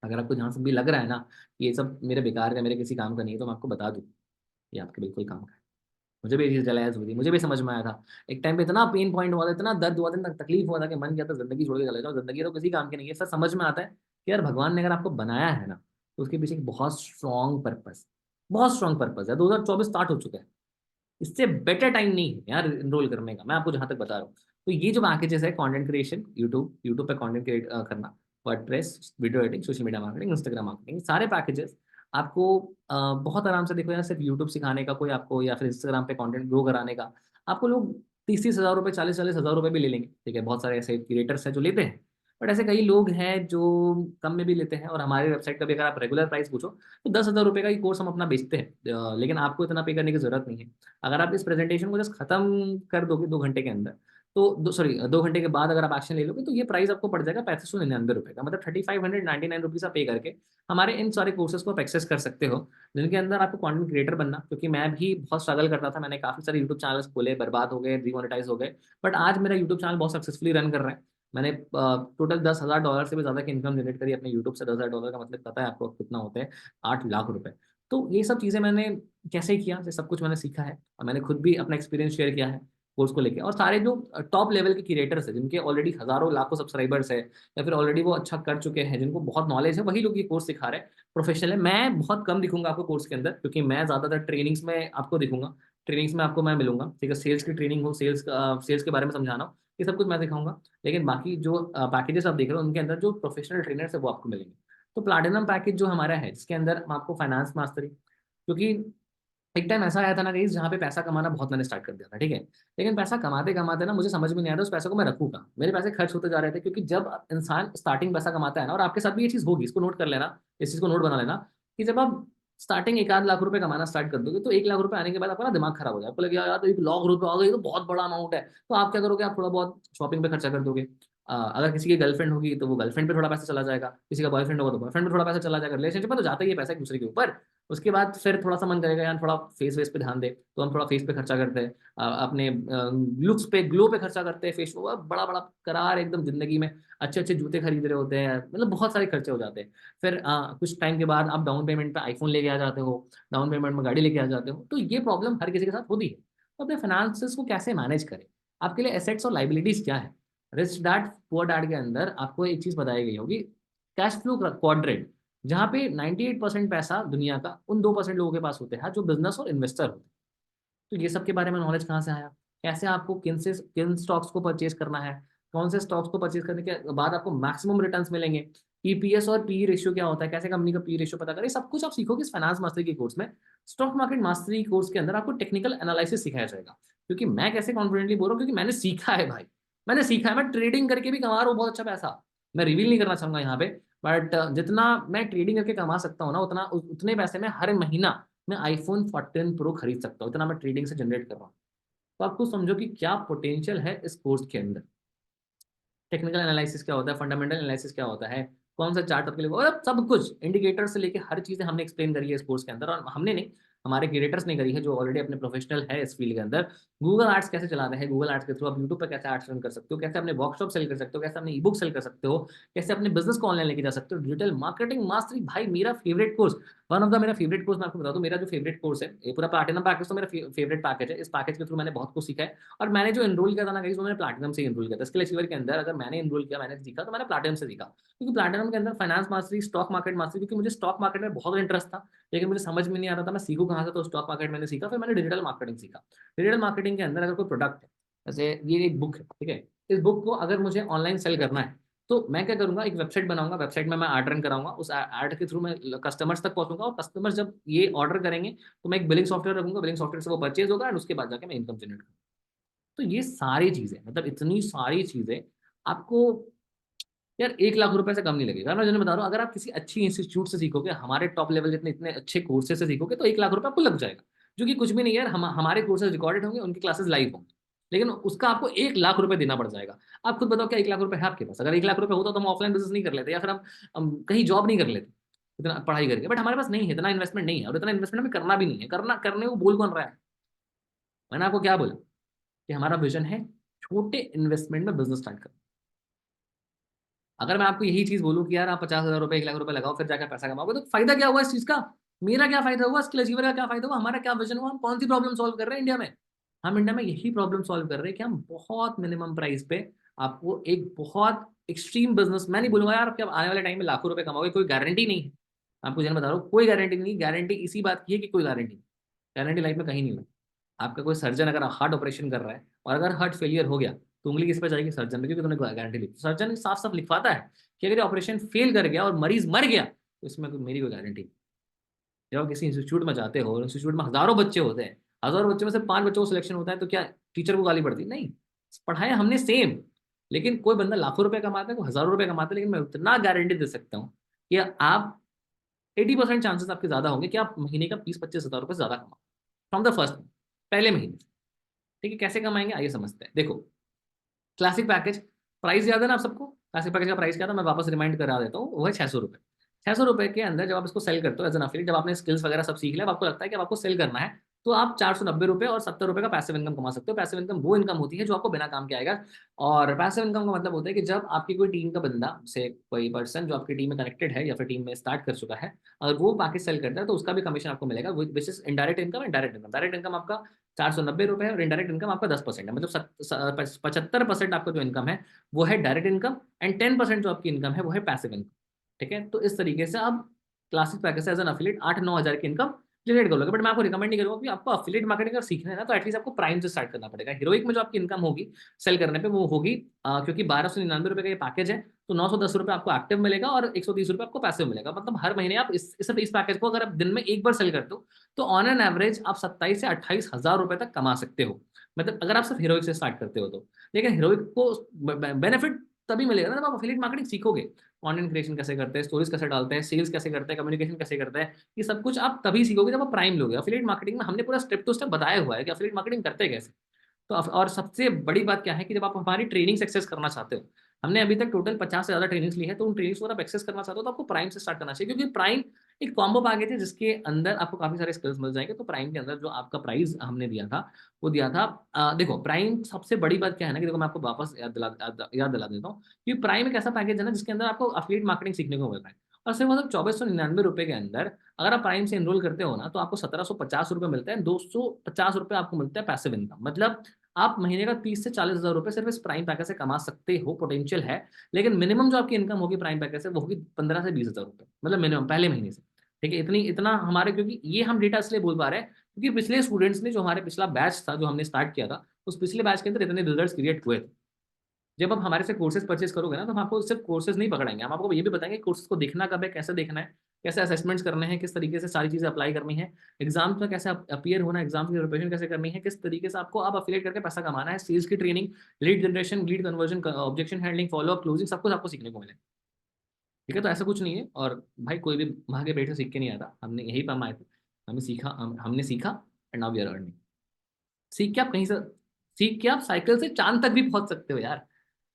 अगर आपको जहां से भी लग रहा है ना कि ये सब मेरे बेकार का, मेरे किसी काम का नहीं है, तो मैं आपको बता दूं ये आपके बिल्कुल काम का है। मुझे भी ये चीज रियलाइज हुई थी, मुझे भी समझ में आया था। एक टाइम पे इतना पेन पॉइंट हुआ था, इतना दर्द हुआ था, इतना तकलीफ हुआ था कि मन किया था जिंदगी छोड़ के चले जाओ। जिंदगी तो किसी काम की नहीं है। फिर समझ में आता है कि यार भगवान ने अगर आपको बनाया है ना, तो उसके पीछे एक बहुत स्ट्रॉन्ग पर्पस है। 2024 स्टार्ट हो चुका है, इससे बेटर टाइम नहीं है यार इनरोल करने का, मैं आपको जहां तक बता रहा हूँ। तो ये जो पैकेजेस है, कंटेंट क्रिएशन, यूट्यूब पे कंटेंट क्रिएट करना, WordPress, video editing, social media marketing, Instagram marketing, सारे पैकेजेस आपको बहुत आराम से, देखो यार, सिर्फ यूट्यूब सिखाने का कोई आपको, या फिर इंस्टाग्राम पे कंटेंट ग्रो कराने का आपको लोग 30-30 हज़ार रुपये, 40-40 हज़ार रुपये भी ले लेंगे। ठीक है, बहुत सारे ऐसे क्रिएटर्स हैं जो लेते हैं, बट ऐसे कई लोग हैं जो कम में भी लेते हैं। और हमारे वेबसाइट का भी अगर आप रेगुलर प्राइस पूछो तो 10,000 रुपये का ही कोर्स हम अपना बेचते हैं, लेकिन आपको इतना पे करने की जरूरत नहीं है। अगर आप इस प्रेजेंटेशन को जस्ट खत्म कर दोगे 2 घंटे के अंदर, तो 2 घंटे के बाद अगर आप एक्शन ले लोगे तो ये प्राइस आपको पड़ जाएगा 3599 रुपये का, मतलब 3599 रुपीज़ आप पे करके हमारे इन सारे कोर्सेज को आप एक्सेस कर सकते हो, जिनके अंदर आपको कंटेंट क्रिएटर बनना, क्योंकि मैं भी बहुत स्ट्रगल करता था, मैंने काफ़ी सारे यूट्यूब चैनल्स खोले, बर्बाद हो गए, डिमोनेटाइज हो गए, बट आज मेरा यूट्यूब चैनल बहुत सक्सेसफुली रन कर रहा है। मैंने टोटल $10,000 से भी ज़्यादा की इनकम जनरेट करी अपने यूट्यूब से। $10,000 का मतलब पता है आपको कितना होता है? 8 लाख रुपए। तो ये सब चीज़ें मैंने कैसे किया, ये सब कुछ मैंने सीखा है, और मैंने खुद भी अपना एक्सपीरियंस शेयर किया है कोर्स को लेके। और सारे जो टॉप लेवल के क्रिएटर्स हैं, जिनके ऑलरेडी हज़ारों लाखों सब्सक्राइबर्स है, या फिर ऑलरेडी वो अच्छा कर चुके हैं, जिनको बहुत नॉलेज है, वही लोग ये कोर्स सिखा रहे हैं, प्रोफेशनल है। मैं बहुत कम दिखूंगा आपको कोर्स के अंदर, क्योंकि मैं ज़्यादातर ट्रेनिंग्स में आपको दिखूंगा, ट्रेनिंग्स में आपको मैं मिलूंगा। ठीक है, सेल्स की ट्रेनिंग हो, सेल्स के बारे में समझाना हो, ये सब कुछ मैं दिखाऊंगा। लेकिन बाकी जो पैकेजेस आप देख रहे हो, उनके अंदर जो प्रोफेशनल ट्रेनर्स है वो आपको मिलेंगे। तो प्लैटिनम पैकेज जो हमारा है, जिसके अंदर हम आपको फाइनेंस मास्टरी, क्योंकि एक टाइम ऐसा आया था ना गाइस, जहाँ पे पैसा कमाना बहुत मैंने स्टार्ट कर दिया था। ठीक है, लेकिन पैसा कमाते कमाते ना मुझे समझ में नहीं आ रहा उस पैसे को मैं रखूँ कहाँ, मेरे पैसे खर्च होते जा रहे थे। क्योंकि जब इंसान स्टार्टिंग पैसा कमाता है ना, और आपके साथ भी ये चीज़ होगी, इसको नोट कर लेना, इस चीज़ को नोट बना लेना, कि जब आप स्टार्टिंग 1 आध लाख रुपए कमाना स्टार्ट कर दोगे, तो 1 लाख रुपए आने के बाद आपका ना दिमाग खराब हो जाए, आपको लगेगा यार तो 1 लाख रुपए आ गए, तो बहुत बड़ा अमाउंट है। तो आप क्या करोगे, आप थोड़ा बहुत शॉपिंग पे खर्चा कर दोगे। अगर किसी की गर्लफ्रेंड होगी तो वो गर्लफ्रेंड पे थोड़ा पैसा चला जाएगा, किसी का बॉयफ्रेंड होगा तो बॉयफ्रेंड पे थोड़ा पैसा चला जाएगा, रिलेशनशिप में तो जाता ही है पैसा एक दूसरे के ऊपर। उसके बाद फिर थोड़ा सा मन करेगा यार थोड़ा फेस वेस पे ध्यान दे, तो हम थोड़ा फेस पे खर्चा करते हैं, अपने लुक्स पे, ग्लो पे खर्चा करते हैं, फेस बड़ा बड़ा करार एकदम जिंदगी में, अच्छे अच्छे जूते खरीद रहे होते हैं, मतलब बहुत सारे खर्चे हो जाते हैं। फिर कुछ टाइम के बाद आप डाउन पेमेंट पे आईफोन लेके आ जाते हो, डाउन पेमेंट में गाड़ी लेके आ जाते हो। तो ये प्रॉब्लम हर किसी के साथ होती है। तो अपने फाइनेंसेस को कैसे मैनेज करें, आपके लिए एसेट्स और लाइबिलिटीज क्या है। रिच डैड पुअर डैड के अंदर आपको एक चीज बताई गई होगी, कैश फ्लो क्वाड्रेंट, जहाँ पे 98% पैसा दुनिया का उन 2% लोगों के पास होते हैं जो बिजनेस और इन्वेस्टर होते हैं। तो ये सब के बारे में नॉलेज कहाँ से आया, कैसे आपको किन स्टॉक्स को परचेज करना है, कौन से स्टॉक्स को परचेज करने के बाद आपको मैक्सिमम रिटर्न्स मिलेंगे, ईपीएस और पी रेशियो क्या होता है, कैसे कंपनी का पी रेशियो पता करें, सब कुछ आप सीखोगे इस फाइनेंस मास्टरी के कोर्स में। स्टॉक मार्केट मास्टरी कोर्स के अंदर आपको टेक्निकल एनालिसिस सिखाया जाएगा। क्योंकि मैं कैसे कॉन्फिडेंटली बोल रहा हूँ, क्योंकि मैंने सीखा है भाई, मैंने सीखा है, मैं ट्रेडिंग करके भी कमा रहा हूँ बहुत अच्छा पैसा। मैं रिवील नहीं करना चाहूंगा यहाँ पे, बट जितना मैं ट्रेडिंग करके कमा सकता हूँ ना, उतने पैसे में हर महीना मैं आईफोन 14 प्रो खरीद सकता हूँ, इतना मैं ट्रेडिंग से जनरेट कर रहा हूँ। तो आप खुद समझो कि क्या पोटेंशियल है इस कोर्स के अंदर। टेक्निकल एनालिसिस क्या होता है, फंडामेंटल एनालिसिस क्या होता है, कौन सा चार्ट आपके लिए, और सब कुछ इंडिकेटर से लेके हर चीज़ें हमने एक्सप्लेन करी है इस कोर्स के अंदर। और हमने नहीं, हमारे क्रिएटर्स ने करी है जो ऑलरेडी अपने प्रोफेशनल है इस फील्ड के अंदर। गूगल आर्ट्स कैसे चलाते हैं, गूगल आर्ट्स के थ्रू आप यूट्यूब पर कैसे आर्ट्स रन कर सकते हो, कैसे अपने वर्कशॉप सेल कर सकते हो, कैसे अपने ई बुक सेल कर सकते हो, कैसे अपने बिजनेस को ऑनलाइन लेके जा सकते हो, डिजिटल मार्केटिंग मास्टरी, भाई मेरा favourite course, one of the मेरा फेवरेट कोर्स। मैं आपको बता दूं, मेरा जो फेवरेट कोर्स है, ये पूरा प्लैटिनम पैकेज तो मेरा फेवरेट पैकेज है। इस पैकेज के थ्रू मैंने बहुत कुछ सीखा है। और मैंने जो एनरोल किया था ना गाइस, वो मैंने प्लैटिनम से एनरोल किया था। स्किल अचीवर के अंदर अगर मैंने एनरोल किया, मैंने सीखा, तो मैंने प्लैटिनम से सीखा। क्योंकि प्लैटिनम के अंदर finance mastery, stock market mastery, क्योंकि मुझे स्टॉक मार्केट में बहुत इंटरेस्ट था, लेकिन मुझे समझ में नहीं आ रहा था मैं सीखूं कहाँ से। तो स्टॉक मार्केट मैंने सीखा, फिर मैंने डिजिटल मार्केटिंग सीखा। डिजिटल मार्केटिंग के अंदर अगर कोई प्रोडक्ट है, जैसे ये एक बुक है, ठीक है, इस बुक को अगर मुझे ऑनलाइन सेल करना है, तो मैं क्या करूंगा, एक वेबसाइट बनाऊंगा, वेबसाइट में मैं ऐड रन कराऊंगा, उस ऐड के थ्रू मैं कस्टमर्स तक पहुंचूंगा, और कस्टमर्स जब ये ऑर्डर करेंगे तो मैं एक बिलिंग सॉफ्टवेयर रखूंगा, बिलिंग सॉफ्टवेयर से वो परचेज होगा, और उसके बाद जाके मैं इनकम जनरेट करूंगा। तो ये सारी चीजें, मतलब इतनी सारी चीजें आपको यार 1 लाख रुपए से कम नहीं लगेगा। मैं जो बता रहा हूँ, अगर आप किसी अच्छी इंस्टीट्यूट से सीखोगे, हमारे टॉप लेवल जितने इतने अच्छे कोर्सेज से सीखोगे, तो 1 लाख रुपए आपको लग जाएगा। जो कि कुछ भी नहीं है यार, हमारे कोर्सेज रिकॉर्डेड होंगे, उनकी क्लासेस लाइव होंगी, लेकिन उसका आपको 1 लाख रुपए देना पड़ जाएगा। आप खुद बताओ क्या 1 लाख रुपए है आपके पास? अगर 1 लाख रुपए होता तो हम ऑफलाइन बिजनेस नहीं कर लेते, या फिर हम कहीं जॉब नहीं कर लेते इतना पढ़ाई करके। बट हमारे पास नहीं है, इतना इन्वेस्टमेंट नहीं है, और इतना इन्वेस्टमेंट हमें करना भी नहीं है। करने को बोल कौन रहा है? मैंने आपको क्या बोला कि हमारा विजन है छोटे इन्वेस्टमेंट में बिजनेस स्टार्ट करना। अगर मैं आपको यही चीज बोलूं कि यार आप 50,000 रुपए, 1 लाख रुपए लगाओ, फिर जाकर पैसा कमाओगे, तो फायदा क्या हुआ इस चीज का? मेरा क्या फायदा हुआ, स्किल अचीवर का क्या फायदा हुआ, हमारा क्या विजन हुआ, हम कौन सी प्रॉब्लम सॉल्व कर रहे हैं इंडिया में? हम इंडिया में यही प्रॉब्लम सॉल्व कर रहे हैं कि हम बहुत मिनिमम प्राइस पे आपको एक बहुत एक्सट्रीम बिजनेस, मैं नहीं बोलूंगा यार कि आप आने वाले टाइम में लाखों रुपए कमाओगे, कोई गारंटी नहीं है। आपको जन बता रहा हूँ, कोई गारंटी नहीं। गारंटी इसी बात की है कि कोई गारंटी नहीं, गारंटी लाइफ में कहीं नहीं है। आपका कोई सर्जन अगर हार्ट ऑपरेशन कर रहा है, और अगर हार्ट फेलियर हो गया, तो उंगली किस पे जाएगी? सर्जन पे, क्योंकि तुमने गारंटी ली। सर्जन साफ साफ लिखवाता है कि अगर ऑपरेशन फेल कर गया और मरीज मर गया तो इसमें मेरी कोई गारंटी नहीं। जब आप किसी इंस्टीट्यूट में जाते हो, इंस्टीट्यूट में हजारों बच्चे होते हैं, हजारों बच्चे में से 5 बच्चों को सिलेक्शन होता है, तो क्या टीचर को गाली पड़ती? नहीं, पढ़ाया हमने सेम। लेकिन कोई बंदा लाखों रुपए कमाता है, कोई हजारों रुपए कमाता है, लेकिन मैं उतना गारंटी दे सकता हूँ कि आप 80% चांसेस आपके ज्यादा होंगे कि आप महीने का 20-25 हज़ार रुपए ज्यादा कमाओ फ्रॉम द फर्स्ट, पहले महीने से। ठीक है, कैसे कमाएंगे आइए समझते हैं। देखो, क्लासिक पैकेज, प्राइस याद है ना आप सबको? क्लासिक पैकेज का प्राइस क्या था, मैं वापस रिमाइंड करा देता हूँ, वो है 600 रुपये। 600 रुपये के अंदर जब आप इसको सेल करते हो एज एन अफिलिएट, जब आपने स्किल्स वगैरह सब सीख लिया, अब आपको लगता है कि अब आपको सेल करना है, तो आप 490 रुपये और 70 रुपये का पैसिव इनकम कमा सकते हो। पैसिव इनकम वो इनकम होती है जो आपको बिना काम के आएगा। और पैसिव इनकम का मतलब होता है कि जब आपकी कोई टीम का बंदा से कोई पर्सन जो आपकी टीम में कनेक्टेड है या फिर टीम में स्टार्ट कर चुका है, अगर वो पैकेज सेल करता है तो उसका भी कमिशन आपको मिलेगा, which is indirect income. Indirect income, direct income आपका 490 रुपये है और इनडायरेक्ट इनकम आपका 10% है, मतलब 75% आपका जो इनकम है वो है डायरेक्ट इनकम, एंड 10% जो आपकी इनकम है वो है पैसिव इनकम। ठीक है, तो इस तरीके से आप क्लासिक पैकेज से एज एन अफिलिएट 8-9 हज़ार की इनकम जनरेट कर लोगे। बट मैं आपको रिकमेंड नहीं करूंगा कि आपको अफिलिएट मार्केटिंग अगर सीखना है ना, तो एटलीस्ट आपको प्राइम से स्टार्ट करना पड़ेगा। हीरोइक में जो आपकी इनकम होगी सेल करने पे वो होगी, क्योंकि 1299 रुपये का ये पैकेज है, तो 910 रुपये आपको एक्टिव मिलेगा और 130 रुपये आपको पैसिव मिलेगा। मतलब हर महीने आप इस पैकेज को अगर आप दिन में एक बार सेल करते हो तो ऑन एन एवरेज आप 27 से 28 हज़ार रुपये तक कमा सकते हो, मतलब अगर आप सिर्फ हीरोइक से स्टार्ट करते हो तो। लेकिन हीरोइक को बेनिफिट तभी मिलेगा ना जब आप अफिलिएट मार्केटिंग सीखोगे। कंटेंट क्रिएशन कैसे करते हैं, स्टोरीज कैसे डालते हैं, सेल्स कैसे करते हैं, कम्युनिकेशन कैसे करते हैं, ये सब कुछ आप तभी सीखोगे जब आप प्राइम लोगे। अफिलिएट मार्केटिंग में हमने पूरा स्टेप टू स्टेप बताया हुआ है कि अफिलिएट मार्केटिंग करते कैसे। तो और सबसे बड़ी बात क्या है कि जब आप हमारी ट्रेनिंग एक्सेस करना चाहते हो, हमने अभी तक टोटल 50 से ज़्यादा ट्रेनिंग्स ली है, तो उन ट्रेनिंग्स को आप एक्सेस करना चाहते हो तो आपको प्राइम से स्टार्ट करना चाहिए, क्योंकि प्राइम एक कॉम्बो पैकेज है जिसके अंदर आपको काफी सारे स्किल्स मिल जाएंगे। तो प्राइम के अंदर जो आपका प्राइस हमने दिया था वो दिया था, देखो प्राइम सबसे बड़ी बात क्या है ना, कि देखो मैं आपको वापस याद दिला देता हूँ कि प्राइम एक ऐसा पैकेज है ना जिसके अंदर आपको अफिलिएट मार्केटिंग सीखने को मिल रहा है, और सिर्फ मतलब 2499 रुपये के अंदर अगर आप प्राइम से एनरोल करते हो ना, तो आपको 1750 रुपये मिलते हैं, 250 रुपये आपको मिलता है पैसिव इनकम। मतलब आप महीने का 30 से 40 हज़ार रुपये सिर्फ इस प्राइम पैकेज से कमा सकते हो, पोटेंशियल है। लेकिन मिनिमम जो आपकी इनकम होगी प्राइम पैकेज से वो होगी 15 से 20 हज़ार रुपये, मतलब मिनिमम पहले महीने से। ठीक है, इतना हमारे, क्योंकि ये हम डेटा इसलिए बोल पा रहे हैं क्योंकि पिछले स्टूडेंट्स ने, जो हमारे पिछला बैच था जो हमने स्टार्ट किया था, उस पिछले बैच के अंदर इतने रिजल्ट्स क्रिएट हुए थे। जब आप हमारे से कोर्सेज परचेज करोगे ना, तो हम आपको सिर्फ कोर्सेज नहीं पकड़ाएंगे, हम आपको ये भी बताएंगे कोर्सेज को देखना कब है, कैसे देखना है, कैसे असेसमेंट्स करने हैं, किस तरीके से सारी चीजें अप्लाई करनी है, एग्जाम्स में कैसे अपीयर होना है, एग्जाम्स की प्रिपरेशन कैसे करनी है, किस तरीके से आपको आप अफिलिएट करके पैसा कमाना है, सेल्स की training, lead generation, lead conversion, objection handling, follow up, closing, सब कुछ आपको सीखने को मिलेगा। ठीक है, तो ऐसा कुछ नहीं है। और भाई कोई भी वहां के बैठे सीख के नहीं आता, हमने यही पर हम आए थे, हमने सीखा, and now we are earning. सीख के आप कहीं से सीख के आप साइकिल से चांद तक भी पहुंच सकते हो यार।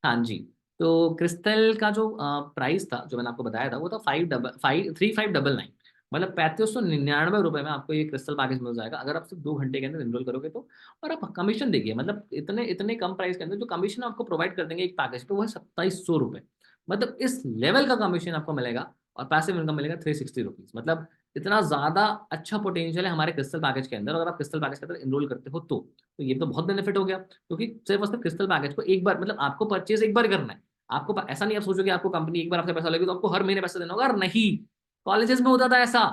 हाँ जी। तो क्रिस्टल का जो प्राइस था जो मैंने आपको बताया था वो था 3599, मतलब 3599 रुपये में आपको ये क्रिस्टल पैकेज मिल जाएगा अगर आप सिर्फ 2 घंटे के अंदर इनरोल करोगे तो। और आप कमीशन देखिए, मतलब इतने इतने कम प्राइस के अंदर जो कमीशन आपको प्रोवाइड कर देंगे एक पैकेज पे वो है 2700 रुपये। मतलब इस लेवल का कमीशन आपको मिलेगा, और पैसिव इनकम मिलेगा 360 रुपीज। मतलब इतना ज्यादा अच्छा पोटेंशियल है हमारे क्रिस्टल पैकेज के अंदर, अगर आप क्रिस्टल पैकेज के अंदर इनरोल करते हो तो ये तो बहुत बेनिफिट हो गया। क्योंकि सिर्फ और सिर्फ क्रिस्टल पैकेज को एक बार, मतलब आपको परचेज एक बार करना है। आपको ऐसा नहीं आप सोचोगे आपको कंपनी एक बार आपसे पैसा लेगी तो आपको हर महीने पैसा देना होगा, और नहीं। कॉलेजेस में होता था ऐसा।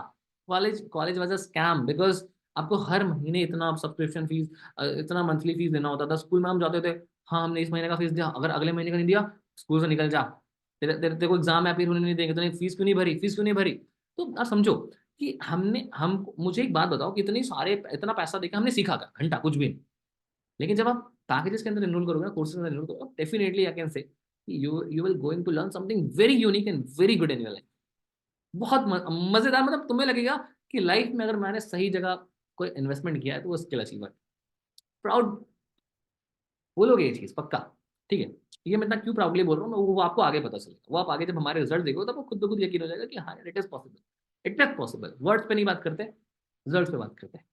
College was a scam, because आपको हर महीने इतना सब्सक्रिप्शन फीस, इतना मंथली फीस देना होता था। स्कूल में हम जाते थे, हाँ हमने इस महीने का फीस दिया, अगर अगले महीने का नहीं दिया स्कूल से निकल जा, तेरे को एग्जाम है फिर होने नहीं देंगे, तो फीस क्यों नहीं भरी, फीस क्यों नहीं भरी। तो आप समझो कि हमने हम मुझे एक बात बताओ कि इतना पैसा देकर हमने सीखा था घंटा कुछ भी नहीं। लेकिन जब आप पैकेजेस के अंदर एनरोल करोगे ना, कोर्सेज के अंदर एनरोल करोगे, definitely I can say you will going to learn something very unique and very good in your life. बहुत मजेदार, मतलब तुम्हें लगेगा कि लाइफ में अगर मैंने सही जगह कोई इन्वेस्टमेंट किया है तो वो स्किल अचीवर। प्राउड बोलोगे ये चीज पक्का। ठीक है, ये मैं इतना क्यों प्राउडली बोल रहा हूँ वो आपको आगे पता चलेगा। वो आप आगे जब हमारे रिजल्ट देखो तब वो खुद ब खुद यकीन हो जाएगा कि हाँ यार it is possible. It is possible, words पे नहीं बात करते, रिजल्ट पे बात करते हैं।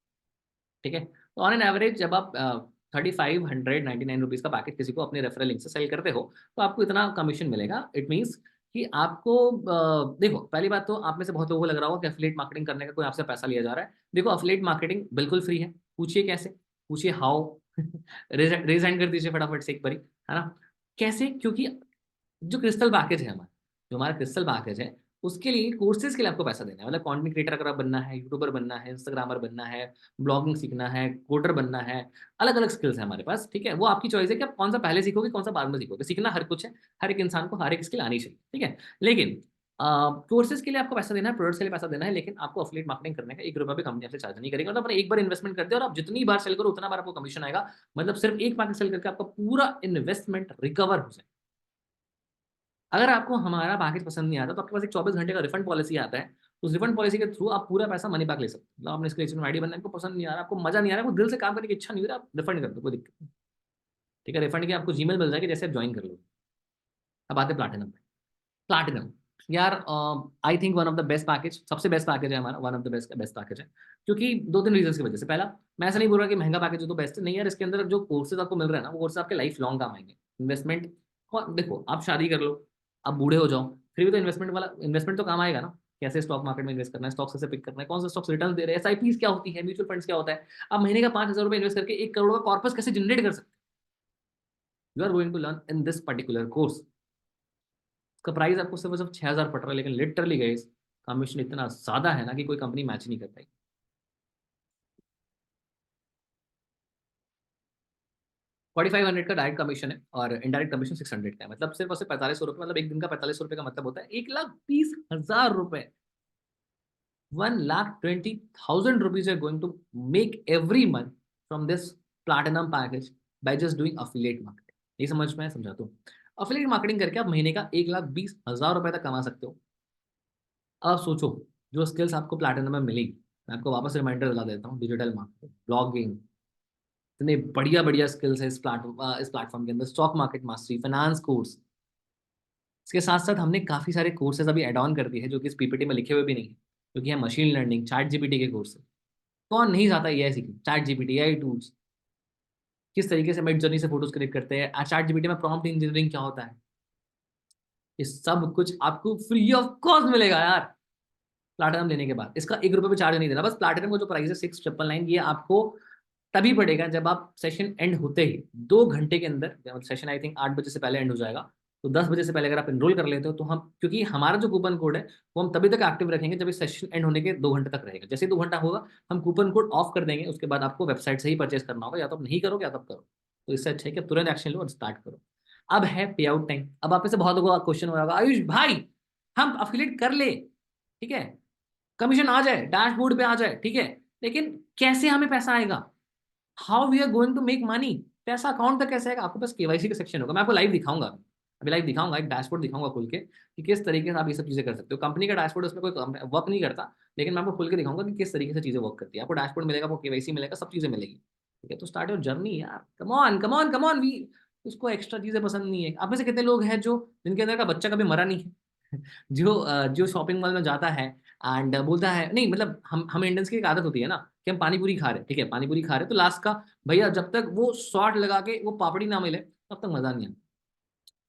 ठीक है, तो ऑन एन एवरेज जब आप 3599 रुपीज़ का पैकेज किसी को अपने रेफरल लिंक से सेल करते हो तो आपको इतना कमीशन मिलेगा। इट मीन्स कि आपको देखो, पहली बात तो आप में से बहुत लोगों को लग रहा होगा कि अफिलिएट मार्केटिंग करने का कोई आपसे पैसा लिया जा रहा है। देखो, अफिलिएट मार्केटिंग बिल्कुल फ्री है। पूछिए कैसे, पूछिए हाउ। रेज हैंड कर दीजिए फटाफट से एक बारी, है ना। कैसे? क्योंकि जो क्रिस्टल पैकेज है हमारा, जो हमारा क्रिस्टल पैकेज है उसके लिए कोर्सेज के लिए आपको पैसा देना है, मतलब कंटेंट क्रिएटर अगर आप बनना है, यूट्यूबर बनना है, इंस्टाग्रामर बनना है, ब्लॉगिंग सीखना है, कोडर बनना है, अलग अलग स्किल्स है हमारे पास, ठीक है। वो आपकी चॉइस है कि आप कौन सा पहले सीखोगे, कौन सा बाद में सीखोगे। सीखना हर कुछ है, हर एक इंसान को हर एक स्किल आनी चाहिए, ठीक है। लेकिन कोर्सेज के लिए आपको पैसा देना है, प्रोडक्ट्स के लिए पैसा देना है, लेकिन आपको अफिलिएट मार्केटिंग करने का 1 रुपया भी कंपनी आपसे चार्ज नहीं करेगी। मतलब अपने एक बार इन्वेस्टमेंट करते हो और आप जितनी बार सेल करो उतना बार आपको कमीशन आएगा। मतलब सिर्फ एक पैकेज सेल करके आपका पूरा इन्वेस्टमेंट रिकवर हो जाए। अगर आपको हमारा पैकेज पसंद नहीं आता तो आपके पास एक 24 घंटे का रिफंड पॉलिसी आता है। उस रिफंड पॉलिसी के थ्रू आप पूरा पैसा मनी बैक ले सकते हो। मतलब आपने इसके लिए आईडी बनना, आपको पसंद नहीं आ रहा, आपको मजा नहीं आ रहा, आपको दिल से काम करने की इच्छा नहीं हो रही, आप रिफंड कर दो, कोई दिक्कत नहीं, ठीक है। रिफंड की आपको जीमेल मिल जाएगी, जैसे आप ज्वाइन कर लो। अब आते प्लाटिनम पे। प्लाटिनम यार, I think one of the best package, सबसे बेस्ट पैकेज है हमारा, one of the best best package है। क्योंकि दो तीन रीजन की वजह से। पहला, मैं ऐसा नहीं बोल रहा कि महंगा पैकेज हो तो बेस्ट है, नहीं यार, इसके अंदर जो कोर्सेज आपको मिल रहे हैं ना, वो कोर्सेज आपके लाइफ लॉन्ग काम आएंगे। इन्वेस्टमेंट देखो, आप शादी कर लो, आप बूढ़े हो जाओ, फिर भी तो इन्वेस्टमेंट तो काम आएगा ना। कैसे स्टॉक मार्केट में इन्वेस्ट करना है, स्टॉक्स कैसे पिक करना है, कौन सा स्टॉक्स रिटर्न दे रहे हैं, एसआईपी क्या होती है, म्यूचुअल फंड्स क्या होता है। आप महीने का 5,000 रुपये इन्वेस्ट करके 1 करोड़ का कॉर्पस कैसे जनरेट कर सकते हैं, you are going to learn in this particular course. इसका प्राइस आपको सिर्फ सिर्फ 6,000 पड़ रहा है, लेकिन लिटरली गाइस कमीशन इतना ज्यादा है ना कि कोई कंपनी मैच नहीं कर पाई। 4,500 का डायरेक्ट कमीशन है और इनडायरेक्ट कमीशन 600 का है। मतलब सिर्फ और सिर्फ 4500 रुपये, मतलब एक दिन का 4500 रुपये का मतलब होता है 1,20,000 रुपये। 1,20,000 rupees are going to make every month from this platinum package by just doing affiliate marketing. ये समझ में समझाता हूँ। अफिलिएट मार्केटिंग करके आप महीने का 1,20,000 रुपये तक कमा सकते हो। अब सोचो, जो स्किल्स आपको प्लैटिनम में मिलेगी, मैं आपको वापस रिमाइंडर दिला देता हूँ। डिजिटल मार्केटिंग, ब्लॉगिंग, इतने बढ़िया बढ़िया स्किल्स है इस प्लेटफॉर्म के अंदर। Stock market mastery, finance course, इसके साथ साथ हमने काफी सारे कोर्सेज अभी एड ऑन कर दिए हैं जो कि इस पीपीटी में लिखे हुए भी नहीं है, क्योंकि है मशीन लर्निंग, चैट जीपीटी के कोर्स। कौन नहीं चाहता ये सीखना, चैट जीपीटी, एआई टूल्स, किस तरीके से मिड जर्नी से फोटोज क्रिएट करते हैं, चैट जीपीटी में प्रॉम्प्ट इंजीनियरिंग क्या होता है, ये सब कुछ आपको फ्री ऑफ कॉस्ट मिलेगा यार प्लैटिनम लेने के बाद। इसका 1 रुपये भी चार्ज नहीं देना। बस प्लैटिनम का जो प्राइस है 6,999, ये आपको तभी पड़ेगा जब आप सेशन एंड होते ही 2 घंटे के अंदर, सेशन आई थिंक 8 बजे से पहले एंड हो जाएगा, तो 10 बजे से पहले अगर आप एनरोल कर लेते हो तो हम, क्योंकि हमारा जो कूपन कोड है वो हम तभी तक एक्टिव रखेंगे जब इस सेशन एंड होने के 2 घंटे तक रहेगा। जैसे ही 2 घंटा होगा हम कूपन कोड ऑफ कर देंगे, उसके बाद आपको वेबसाइट से ही परचेस करना होगा, या तो आप नहीं करोगे या तो आप करो। तो इससे अच्छा है कि आप तुरंत एक्शन लो और स्टार्ट करो। अब है पे आउट टाइम। अब आप में से बहुत लोगों का क्वेश्चन हो रहा होगा, आयुष भाई हम अफिलिएट कर ले, ठीक है, कमीशन आ जाए, डैशबोर्ड पे आ जाए, ठीक है, लेकिन कैसे हमें पैसा आएगा, how we are going to make money, पैसा अकाउंट तक कैसे आएगा। आपके पास केवाईसी का सेक्शन होगा, मैं आपको लाइव दिखाऊंगा, अभी लाइव दिखाऊंगा, एक डैशबोर्ड दिखाऊंगा खुल के कि किस तरीके से आप ये सब चीजें कर सकते हो। कंपनी का डैशबोर्ड उसमें कोई वर्क नहीं करता, लेकिन मैं आपको खुल के दिखाऊंगा कि किस तरीके से चीजें वर्क करती है। आपको डैशबोर्ड मिलेगा, आपको केवाईसी मिलेगा, सब चीजें मिलेगी, ठीक है। तो स्टार्ट योर जर्नी यार, come on come on come on. We उसको एक्स्ट्रा चीजें पसंद नहीं है। आप में से कितने लोग हैं जो, जिनके अंदर का बच्चा कभी मरा नहीं है जो शॉपिंग मॉल में जाता है एंड बोलता है, नहीं मतलब हम इंडियंस की एक आदत होती है ना कि हम पानी पूरी खा रहे हैं, ठीक है, पानी पूरी खा रहे हैं, तो लास्ट का भैया जब तक वो शॉट लगा के वो पापड़ी ना मिले तब तक मजा नहीं आता।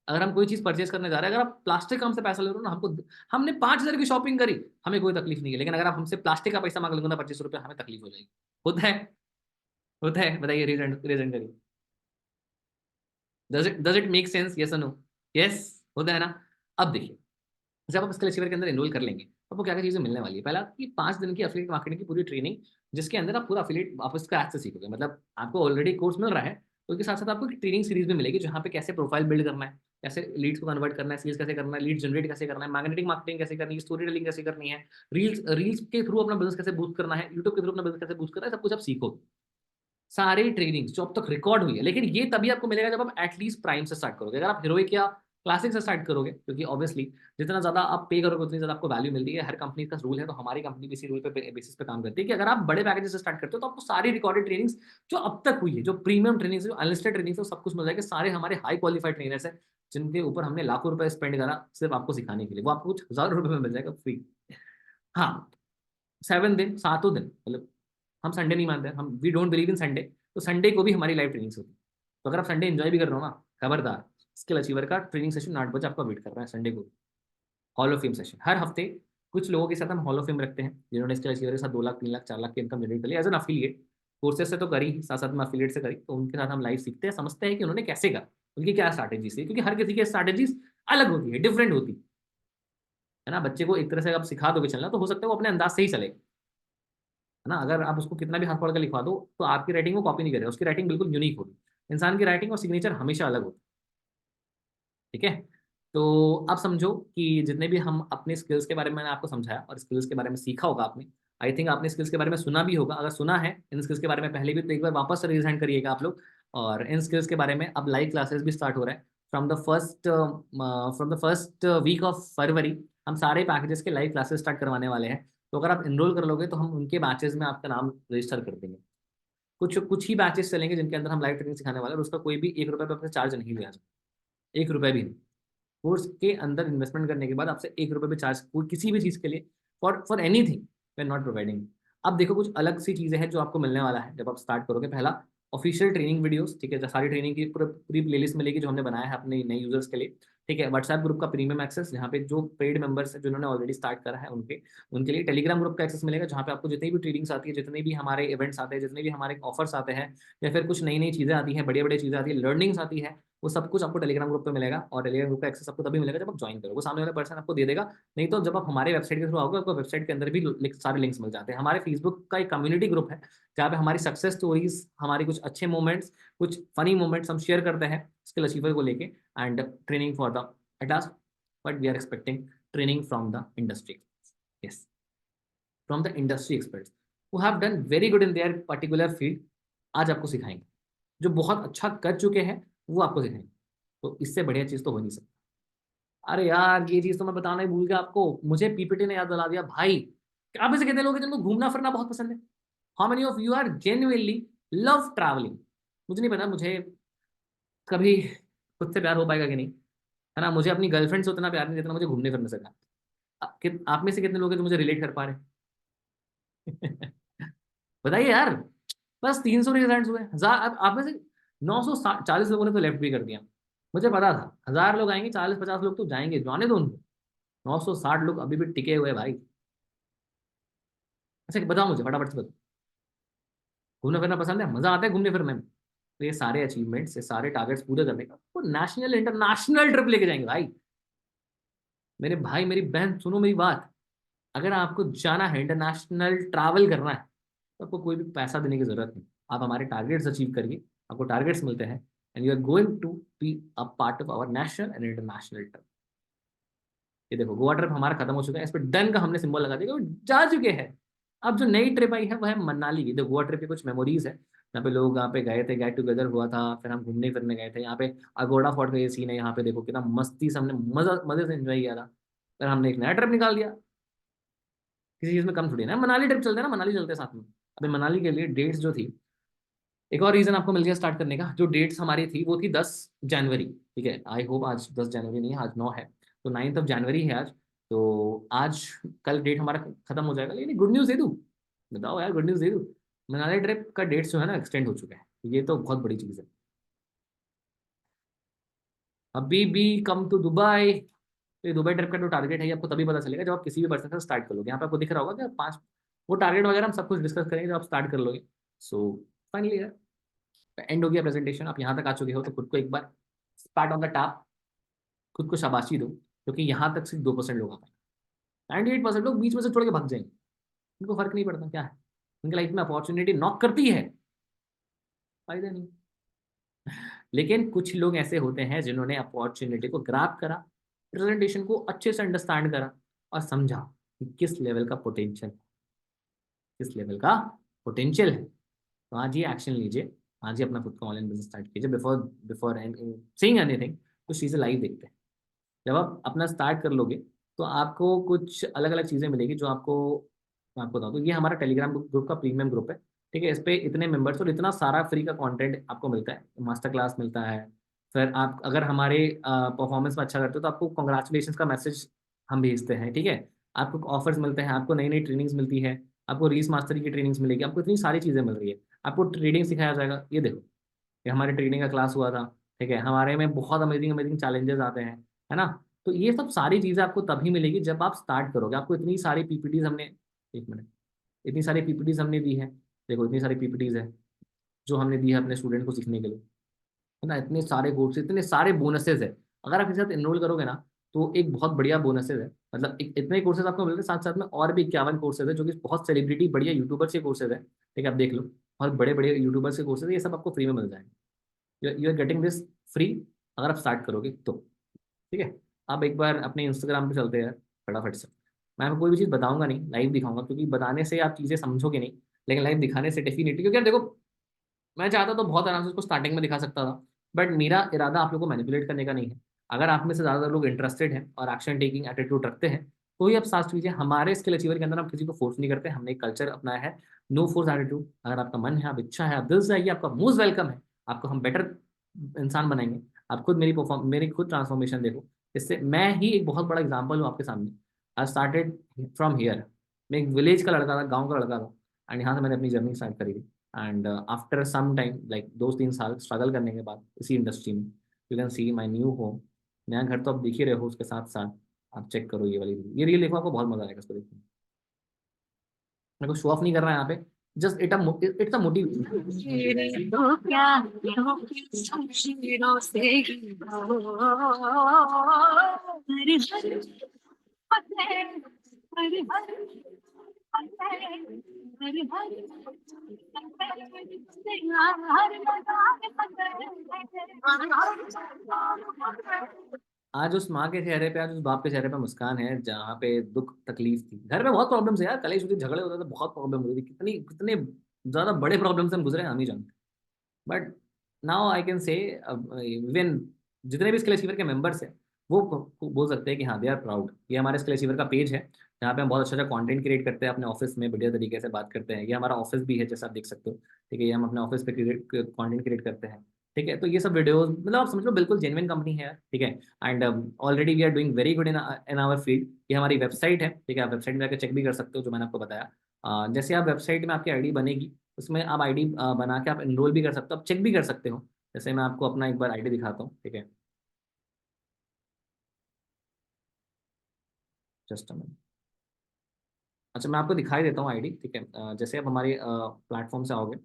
अगर हम कोई चीज परचेस करने जा रहे हैं, अगर आप प्लास्टिक का हमसे पैसा ले रहे हो ना, हमको, हमने 5,000 की शॉपिंग करी, हमें कोई तकलीफ नहीं है, लेकिन अगर आप हमसे प्लास्टिक का पैसा मांग लोगे ना 25 रुपये, हमें तकलीफ हो जाएगी। होता है, होता है, बताइए, रीजन रीजन करिए। Does it make sense, yes और नो? यस, होता है ना। अब देखिए, जब आप स्किल अचीवर के अंदर एनरोल कर लेंगे तो आपको क्या क्या चीजें मिलने वाली है। पहला कि 5 दिन की अफिलिएट मार्केटिंग की पूरी ट्रेनिंग, जिसके अंदर आप पूरा अफिलिएट आप इसका एक्सेस सीखोगे। मतलब आपको ऑलरेडी कोर्स मिल रहा है, तो उसके साथ साथ आपको एक ट्रेनिंग सीरीज भी मिलेगी जहाँ पे कैसे प्रोफाइल बिल्ड करना है, कैसे लीड्स को कन्वर्ट करना है, सेल्स कैसे करना है, लीड जनरेट कैसे करना है, मैग्नेटिक मार्केटिंग कैसे करनी है, स्टोरी टेलिंग कैसे करनी है, रील्स रील्स के थ्रू अपना बिजनेस कैसे बूस्ट करना है, यूट्यूब के थ्रू अपना बिजनेस कैसे बूस्ट करना है, सब कुछ आप सीखोगे। सारी ट्रेनिंग्स जो अब तक रिकॉर्ड हुई है, लेकिन ये तभी आपको मिलेगा जब आप एटलीस्ट प्राइम से स्टार्ट करोगे। अगर आप हीरोइक या क्लासिक से स्टार्ट करोगे, क्योंकि ऑब्वियसली जितना ज्यादा आप पे करोगे उतनी ज्यादा आपको वैल्यू मिलती है, हर कंपनी का रूल है, तो हमारी कंपनी भी इसी रूल पे बेसिस पे काम करती है कि अगर आप बड़े पैकेज से स्टार्ट करते हो तो आपको सारी रिकॉर्डेड ट्रेनिंग्स जो अब तक हुई है, जो प्रीमियम ट्रेनिंग्स, जो अनलिस्टेड ट्रेनिंग्स है, सब कुछ मिल जाएगा। सारे हमारे हाई क्वालिफाइड ट्रेनर्स हैं जिनके ऊपर हमने लाखों रुपए स्पेंड करा सिर्फ आपको सिखाने के लिए, वो आपको कुछ हजारों रुपए में मिल जाएगा फ्री। हाँ, 7 दिन, सातों दिन, मतलब हम संडे नहीं मानते, हम we don't believe in Sunday, तो संडे को भी हमारी लाइव ट्रेनिंग्स होती है। तो अगर आप संडे एंजॉय भी कर रहे हो ना, खबरदार, स्किल अचीवर का ट्रेनिंग सेशन 8 बजे आपका वेट कर रहा है संडे को। हॉल ऑफ फेम सेशन हर हफ्ते, कुछ लोगों के साथ हम हॉल ऑफ फेम रखते हैं जिन्होंने स्किल अचीवर के साथ 2 लाख 3 लाख 4 लाख की इनकम जनरेट कर ली एज एन अफिलिएट। कोर्सेज से तो करी, साथ साथ में अफिलिएट से करी, तो उनके साथ हम लाइव सीखते हैं, समझते हैं कि उन्होंने कैसे करा, उनकी क्या स्ट्रैटेजी थी, क्योंकि हर किसी की स्ट्रैटेजीज अलग होती है, डिफरेंट होती है। है ना। बच्चे को एक तरह से आप सिखा दोगे चलना तो हो सकता है वो अपने अंदाज से ही चलेगा, है ना। अगर आप उसको कितना भी हाथ पकड़ के लिखवा दो तो आपकी राइटिंग वो कॉपी नहीं करेगा, उसकी राइटिंग बिल्कुल यूनिक होगी। इंसान की राइटिंग और सिग्नेचर हमेशा अलग होती है। ठीक है। तो अब समझो कि जितने भी हम अपने स्किल्स के बारे में मैंने आपको समझाया और स्किल्स के बारे में सीखा होगा आपने, आई थिंक आपने स्किल्स के बारे में सुना भी होगा। अगर सुना है इन स्किल्स के बारे में पहले भी तो एक बार वापस से रिवाइंड करिएगा आप लोग। और इन स्किल्स के बारे में अब लाइव क्लासेस भी स्टार्ट हो रहा है from the first week of February. हम सारे पैकेजेस के लाइव क्लासेस स्टार्ट करवाने वाले हैं। तो अगर आप इनरोल कर लोगे तो हम उनके बैचेस में आपका नाम रजिस्टर कर देंगे। कुछ कुछ ही बैचेस चलेंगे जिनके अंदर हम लाइव ट्रेनिंग सिखाने वाले हैं, और उसका कोई भी 1 रुपये पे अपने चार्ज नहीं लिया जाए, 1 रुपये भी नहीं। कोर्स के अंदर इन्वेस्टमेंट करने के बाद आपसे 1 रुपये भी चार्ज कोई किसी भी चीज़ के लिए for anything we are not providing. अब देखो कुछ अलग सी चीज़ें हैं जो आपको मिलने वाला है जब आप स्टार्ट करोगे। पहला, ऑफिशियल ट्रेनिंग वीडियोस, ठीक है। जो सारी ट्रेनिंग की पूरी पूरी प्लेलिस्ट मिलेगी जो हमने बनाया है अपने नए यूजर्स के लिए। ठीक है। व्हाट्सएप ग्रुप का प्रीमियम एक्सेस, जहाँ पे जो पेड मेंबर्स हैं जिन्होंने ऑलरेडी स्टार्ट करा है उनके उनके लिए। टेलीग्राम ग्रुप का एक्सेस मिलेगा जहाँ पे आपको जितनी भी ट्रेडिंग्स आती है, जितने भी हमारे इवेंट्स आते हैं, जितने भी हमारे ऑफर्स आते हैं, या फिर कुछ नई नई चीज़ें आती हैं, बढ़िया बढ़िया चीज़ें आती है, लर्निंग्स आती है, वो सब कुछ आपको टेलीग्राम ग्रुप पे मिलेगा। और टेलीग्राम ग्रुप का एक्सेस आपको तभी मिलेगा जब आप ज्वाइन करोगे, सामने वाला पर्सन आपको दे देगा। नहीं तो जब आप हमारे वेबसाइट के थ्रू आओगे आपको वेबसाइट के अंदर भी सारे लिंक्स मिल जाते हैं। हमारे फेसबुक का एक कम्युनिटी ग्रुप है जहाँ पे हमारी सक्सेस स्टोरीज, हमारी कुछ अच्छे मोमेंट्स, कुछ फनी मोमेंट्स हम शेयर करते हैं स्किल अचीवर को लेके, and training for the task, but we are expecting training from the industry. Yes, from the industry experts who have done very good in their particular field. आज आपको सिखाएंगे, जो बहुत अच्छा कर चुके हैं वो आपको सिखाएंगे। तो इससे बढ़िया चीज़ तो हो नहीं सकती। अरे यार ये चीज़ तो मैं बताना ही भूल गया आपको, मुझे पीपीटी ने याद दिला दिया भाई। आप ऐसे कितने लोग हैं जिनको घूमना फिरना बहुत पसंद है? How many of you are genuinely love travelling? मुझे नहीं पता मुझे कभी खुद से प्यार हो पाएगा कि नहीं, है ना। मुझे अपनी गर्लफ्रेंड से उतना प्यार नहीं जितना मुझे घूमने फिरने से प्यार। आप में से कितने लोग हैं जो मुझे रिलेट कर पा रहे हैं? बताइए यार। बस 300 रिजल्ट हुए, 1000। अब आप में से 940 लोगों ने तो लेफ्ट भी कर दिया। मुझे पता था 1000 लोग आएंगे, 40-50 लोग तो जाएंगे, जाने दो उनको। 960 लोग अभी भी टिके हुए हैं भाई। अच्छा बताओ मुझे फटाफट से बताओ, घूमना फिरना पसंद है, मजा आता है घूमने फिरने में? तो ये सारे अचीवमेंट्स, ये सारे टारगेट्स पूरे करने का वो नेशनल इंटरनेशनल ट्रिप लेके जाएंगे भाई। मेरे भाई मेरी बहन सुनो मेरी बात, अगर आपको जाना है, इंटरनेशनल ट्रैवल करना है, तो आपको कोई भी पैसा देने की जरूरत नहीं। आप हमारे टारगेट्स अचीव करिए, आपको टारगेट्स मिलते हैं, and you are going to be a part of our national and international trip. ये देखो गोवा ट्रिप हमारा खत्म हो चुका है, इस पर डन का हमने सिंबल लगा दिया, वो जा चुके हैं। अब जो नई ट्रिप आई है वो है मनाली की। देखो गोवा ट्रिप की कुछ मेमोरीज है, यहाँ पे लोग यहाँ पे गए थे, गेट टुगेदर हुआ था, फिर हम घूमने फिरने गए थे यहाँ पे। अगोड़ा फोर्ट का ये सीन है, यहाँ पे देखो कितना मस्ती से हमने मजा मजे से एंजॉय किया था। फिर हमने एक नया ट्रिप निकाल दिया, किसी चीज में कम थोड़ी ना। मनाली ट्रिप चलते हैं ना, मनाली चलते हैं साथ में। अभी मनाली के लिए डेट्स जो थी, एक और रीजन आपको मिल गया स्टार्ट करने का। जो डेट्स हमारी थी वो थी 10 जनवरी। ठीक है, आई होप आज 10 जनवरी नहीं है, आज 9 है। तो 9 जनवरी है आज। तो आज कल डेट हमारा खत्म हो जाएगा, लेकिन गुड न्यूज़ दे दूँ, बताओ यार गुड न्यूज़ दे दूँ। मनाली ट्रिप का डेट्स जो है ना एक्सटेंड हो चुका है, ये तो बहुत बड़ी चीज़ है। अभी भी कम टू दुबई। तो ये दुबई ट्रिप का जो टारगेट है ये आपको तभी पता चलेगा जब आप किसी भी पर्सन से स्टार्ट कर लोगे। यहाँ पे आपको दिख रहा होगा कि 5, वो टारगेट वगैरह हम सब कुछ डिस्कस करेंगे जब आप स्टार्ट कर लोगे। सो फाइनली एंड हो गया प्रेजेंटेशन। आप यहाँ तक आ चुके हो तो खुद को एक बार पैट ऑन द टैप, खुद को शाबाशी दो, क्योंकि यहाँ तक सिर्फ 2% लोग आ पाए। 98% लोग बीच में से छोड़ के भाग जाएंगे, उनको फर्क नहीं पड़ता क्या है, उनकी लाइफ में अपॉर्चुनिटी नॉक करती है, फायदा नहीं। लेकिन कुछ लोग ऐसे होते हैं जिन्होंने अपॉर्चुनिटी को ग्रैब करा, प्रेजेंटेशन को अच्छे से अंडरस्टैंड करा और समझा कि किस लेवल का पोटेंशियल, किस लेवल का पोटेंशियल है। तो आज ये एक्शन लीजिए, आज ही अपना खुद का ऑनलाइन बिजनेस स्टार्ट कीजिए। बिफोर बिफोर सेइंग एनीथिंग कुछ चीज़ें लाइव देखते हैं। जब आप अपना स्टार्ट कर लोगे तो आपको कुछ अलग अलग चीज़ें मिलेगी जो आपको, मैं आपको बताऊँ तो ये हमारा टेलीग्राम ग्रुप का प्रीमियम ग्रुप है। ठीक है, इस पे इतने मेंबर्स और इतना सारा फ्री का कंटेंट आपको मिलता है, मास्टर क्लास मिलता है। फिर आप अगर हमारे परफॉर्मेंस में अच्छा करते हो तो आपको कॉन्ग्रेचुलेशन का मैसेज हम भेजते हैं। ठीक है, आपको ऑफर्स मिलते हैं, आपको नई नई ट्रेनिंग्स मिलती है, आपको रीस मास्टरी की ट्रेनिंग्स मिलेगी, आपको इतनी सारी चीज़ें मिल रही है। आपको ट्रेडिंग सिखाया जाएगा, ये देखो ये हमारे ट्रेडिंग का क्लास हुआ था। ठीक है, हमारे में बहुत अमेजिंग अमेजिंग चैलेंजेस आते हैं, है ना। तो ये सब सारी चीज़ें आपको तभी मिलेगी जब आप स्टार्ट करोगे। आपको इतनी सारी पीपीटीज हमने, एक मिनट, इतनी सारी पीपीटीज हमने दी है। देखो इतनी सारी पीपीटीज है जो हमने दी है अपने स्टूडेंट को सीखने के लिए, है ना। इतने सारे कोर्स, इतने सारे बोनसेस है। अगर आप इस साथ इनरोल करोगे ना तो एक बहुत बढ़िया बोनसेस है। मतलब इतने कोर्सेज आपको मिल रहे हैं, साथ साथ में और भी 51 कोर्सेज है जो कि बहुत सेलिब्रिटी बढ़िया यूट्यूबर्स के कोर्सेज है। ठीक है, आप देख लो, और बड़े बड़े यूट्यूबर्स के कोर्सेज, ये सब आपको फ्री में मिल जाएंगे। You are getting this free, अगर आप स्टार्ट करोगे तो। ठीक है, आप एक बार अपने इंस्टाग्राम पे चलते हैं फटाफट से। मैं आपको कोई भी चीज़ बताऊंगा नहीं, लाइव दिखाऊंगा, क्योंकि बताने से आप चीज़ें समझोगे नहीं, लेकिन लाइव दिखाने से डेफिनेटली, क्योंकि यार देखो, मैं चाहता तो बहुत आराम से उसको स्टार्टिंग में दिखा सकता था, बट मेरा इरादा आप लोगों को मैनिपुलेट करने का नहीं है। अगर आप में से ज़्यादातर लोग इंटरेस्टेड हैं और एक्शन टेकिंग एटीट्यूड रखते हैं, तो ही आप साथ कीजिए। हमारे स्किल अचीवर के अंदर हम किसी को फोर्स नहीं करते, हमने एक कल्चर अपनाया है, नो फोर्स एटीट्यूड। अगर आपका मन है, आप इच्छा है, आप दिल से आइए, आपका मोस्ट वेलकम है। आपको हम बेटर इंसान बनाएंगे। आप खुद मेरी खुद ट्रांसफॉर्मेशन देखो। इससे मैं ही एक बहुत बड़ा एग्जाम्पल हूँ आपके सामने। I started from here. मैं एक विलेज का लड़का था, गाँव का लड़का था, एंड यहाँ से मैंने अपनी जर्नी स्टार्ट करी थी। And after some time, like 2-3 साल स्ट्रगल करने के बाद इसी इंडस्ट्री में, you can see my new home. नया घर तो आप देख ही रहे हो, उसके साथ साथ आप चेक करो ये वाली रील। ये रील देखो, आपको बहुत मजा आएगा इसको देखने में। मेरे को शो ऑफ नहीं कर रहा है यहाँ पे, जस्ट इट्स अ मोटिवेशन। तो क्या हो कि शमशीरों से ही हो, हर हर पते, हर हर पते, हर हर पते, हर लगाने पते। आज उस माँ के चेहरे पे, आज उस बाप के चेहरे पे मुस्कान है, जहाँ पे दुख तकलीफ थी। घर में बहुत प्रॉब्लम्स है यार, कलेश होती, झगड़े होते थे, बहुत प्रॉब्लम होती थी, कितनी कितने ज्यादा बड़े प्रॉब्लम से हम गुजरे हैं, हम ही जानते। बट नाउ आई कैन से, इवन जितने भी स्किल अचीवर के मेंबर्स हैं, वो बोल सकते हैं कि हाँ, दे आर प्राउड। ये हमारे स्किल अचीवर का पेज है, जहाँ पे हम बहुत अच्छा अच्छा कंटेंट क्रिएट करते हैं, अपने ऑफिस में बढ़िया तरीके से बात करते हैं। ये हमारा ऑफिस भी है, जैसा आप देख सकते हो। ठीक है, ये हम अपने ऑफिस पे कंटेंट क्रिएट करते हैं। ठीक है, तो ये सब वीडियोस, मतलब आप समझ लो बिल्कुल जेन्युइन कंपनी है। ठीक है, and already we are doing very good in our field. ये हमारी वेबसाइट है। ठीक है, आप वेबसाइट में जाकर चेक भी कर सकते हो, जो मैंने आपको बताया। जैसे आप वेबसाइट में आपकी आईडी बनेगी, उसमें आप आईडी बना के आप इनरोल भी कर सकते हो, आप चेक भी कर सकते हो। जैसे मैं आपको अपना एक बार आईडी दिखाता हूँ। ठीक है, जस्ट अ मिनट। अच्छा, मैं आपको दिखाई देता हूँ आईडी। ठीक है, जैसे आप हमारे प्लेटफॉर्म से आओगे,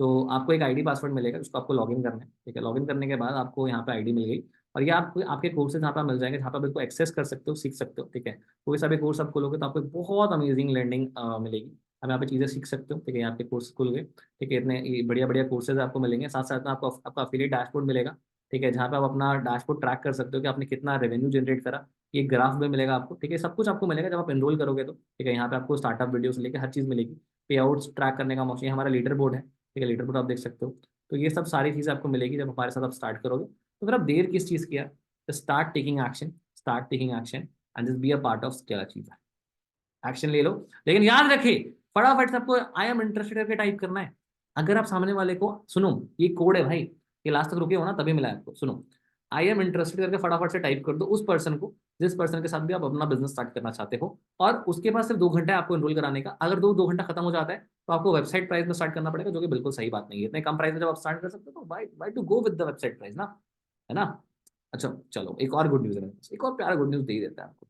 तो आपको एक आईडी पासवर्ड मिलेगा, उसको आपको लॉगिन करना है। ठीक है, लॉगिन करने के बाद आपको यहाँ पे आईडी मिल गई, और ये आपको आपके कोर्सेज यहाँ पे मिल जाएंगे, जहाँ पे आप इसको एक्सेस कर सकते हो, सीख सकते हो। ठीक है, कोई सा भी कोर्स आप खोलोगे तो आपको एक बहुत अमेजिंग लर्निंग मिलेगी। आप यहाँ पे चीज़ें सीख सकते हो। ठीक है, यहाँ पे कोर्स खुल गए। ठीक है, इतने ये बढ़िया बढ़िया कोर्सेज आपको मिलेंगे, साथ साथ में आपको आपका अफिलिएट डैशबोर्ड मिलेगा। ठीक है, जहाँ पे आप अपना डैशबोर्ड ट्रैक कर सकते हो कि आपने कितना रेवेन्यू जनरेट करा। ये ग्राफ भी मिलेगा आपको। ठीक है, सब कुछ आपको मिलेगा जब आप एनरोल करोगे तो। ठीक है, यहाँ पे आपको स्टार्टअप वीडियो से लेकर हर चीज़ मिलेगी। पे आउट्स ट्रैक करने का मौका, ये हमारा लीडर बोर्ड है। ठीक है, लीडर बोर्ड आप देख सकते हो। तो ये सब सारी चीज़ें आपको मिलेगी जब हमारे साथ आप स्टार्ट करोगे। तो फिर आप देर किस चीज़ किया, तो start taking action, start taking action, and just be a part of scale achiever. Action ले लो, लेकिन याद रखिए, फटाफट सबको आई एम इंटरेस्टेड करके टाइप करना है। अगर आप सामने वाले को सुनो, ये कोड है भाई, ये लास्ट तक रुके हो ना, तभी मिला है आपको। सुनो, आई एम इंटरेस्टेड करके फटाफट से टाइप कर दो उस पर्सन को, जिस पर्सन के साथ भी आप अपना बिजनेस स्टार्ट करना चाहते हो, और उसके पास सिर्फ 2 घंटे आपको एनरोल कराने का। अगर 2 घंटा खत्म हो जाता है, तो आपको वेबसाइट प्राइस में स्टार्ट करना पड़ेगा, जो कि बिल्कुल सही बात नहीं है। इतने कम प्राइस में जब आप स्टार्ट कर सकते हो, तो buy to go with the website price ना, है ना। अच्छा चलो, एक और गुड न्यूज़ है, एक और प्यारा गुड न्यूज़ दे ही देता है आपको।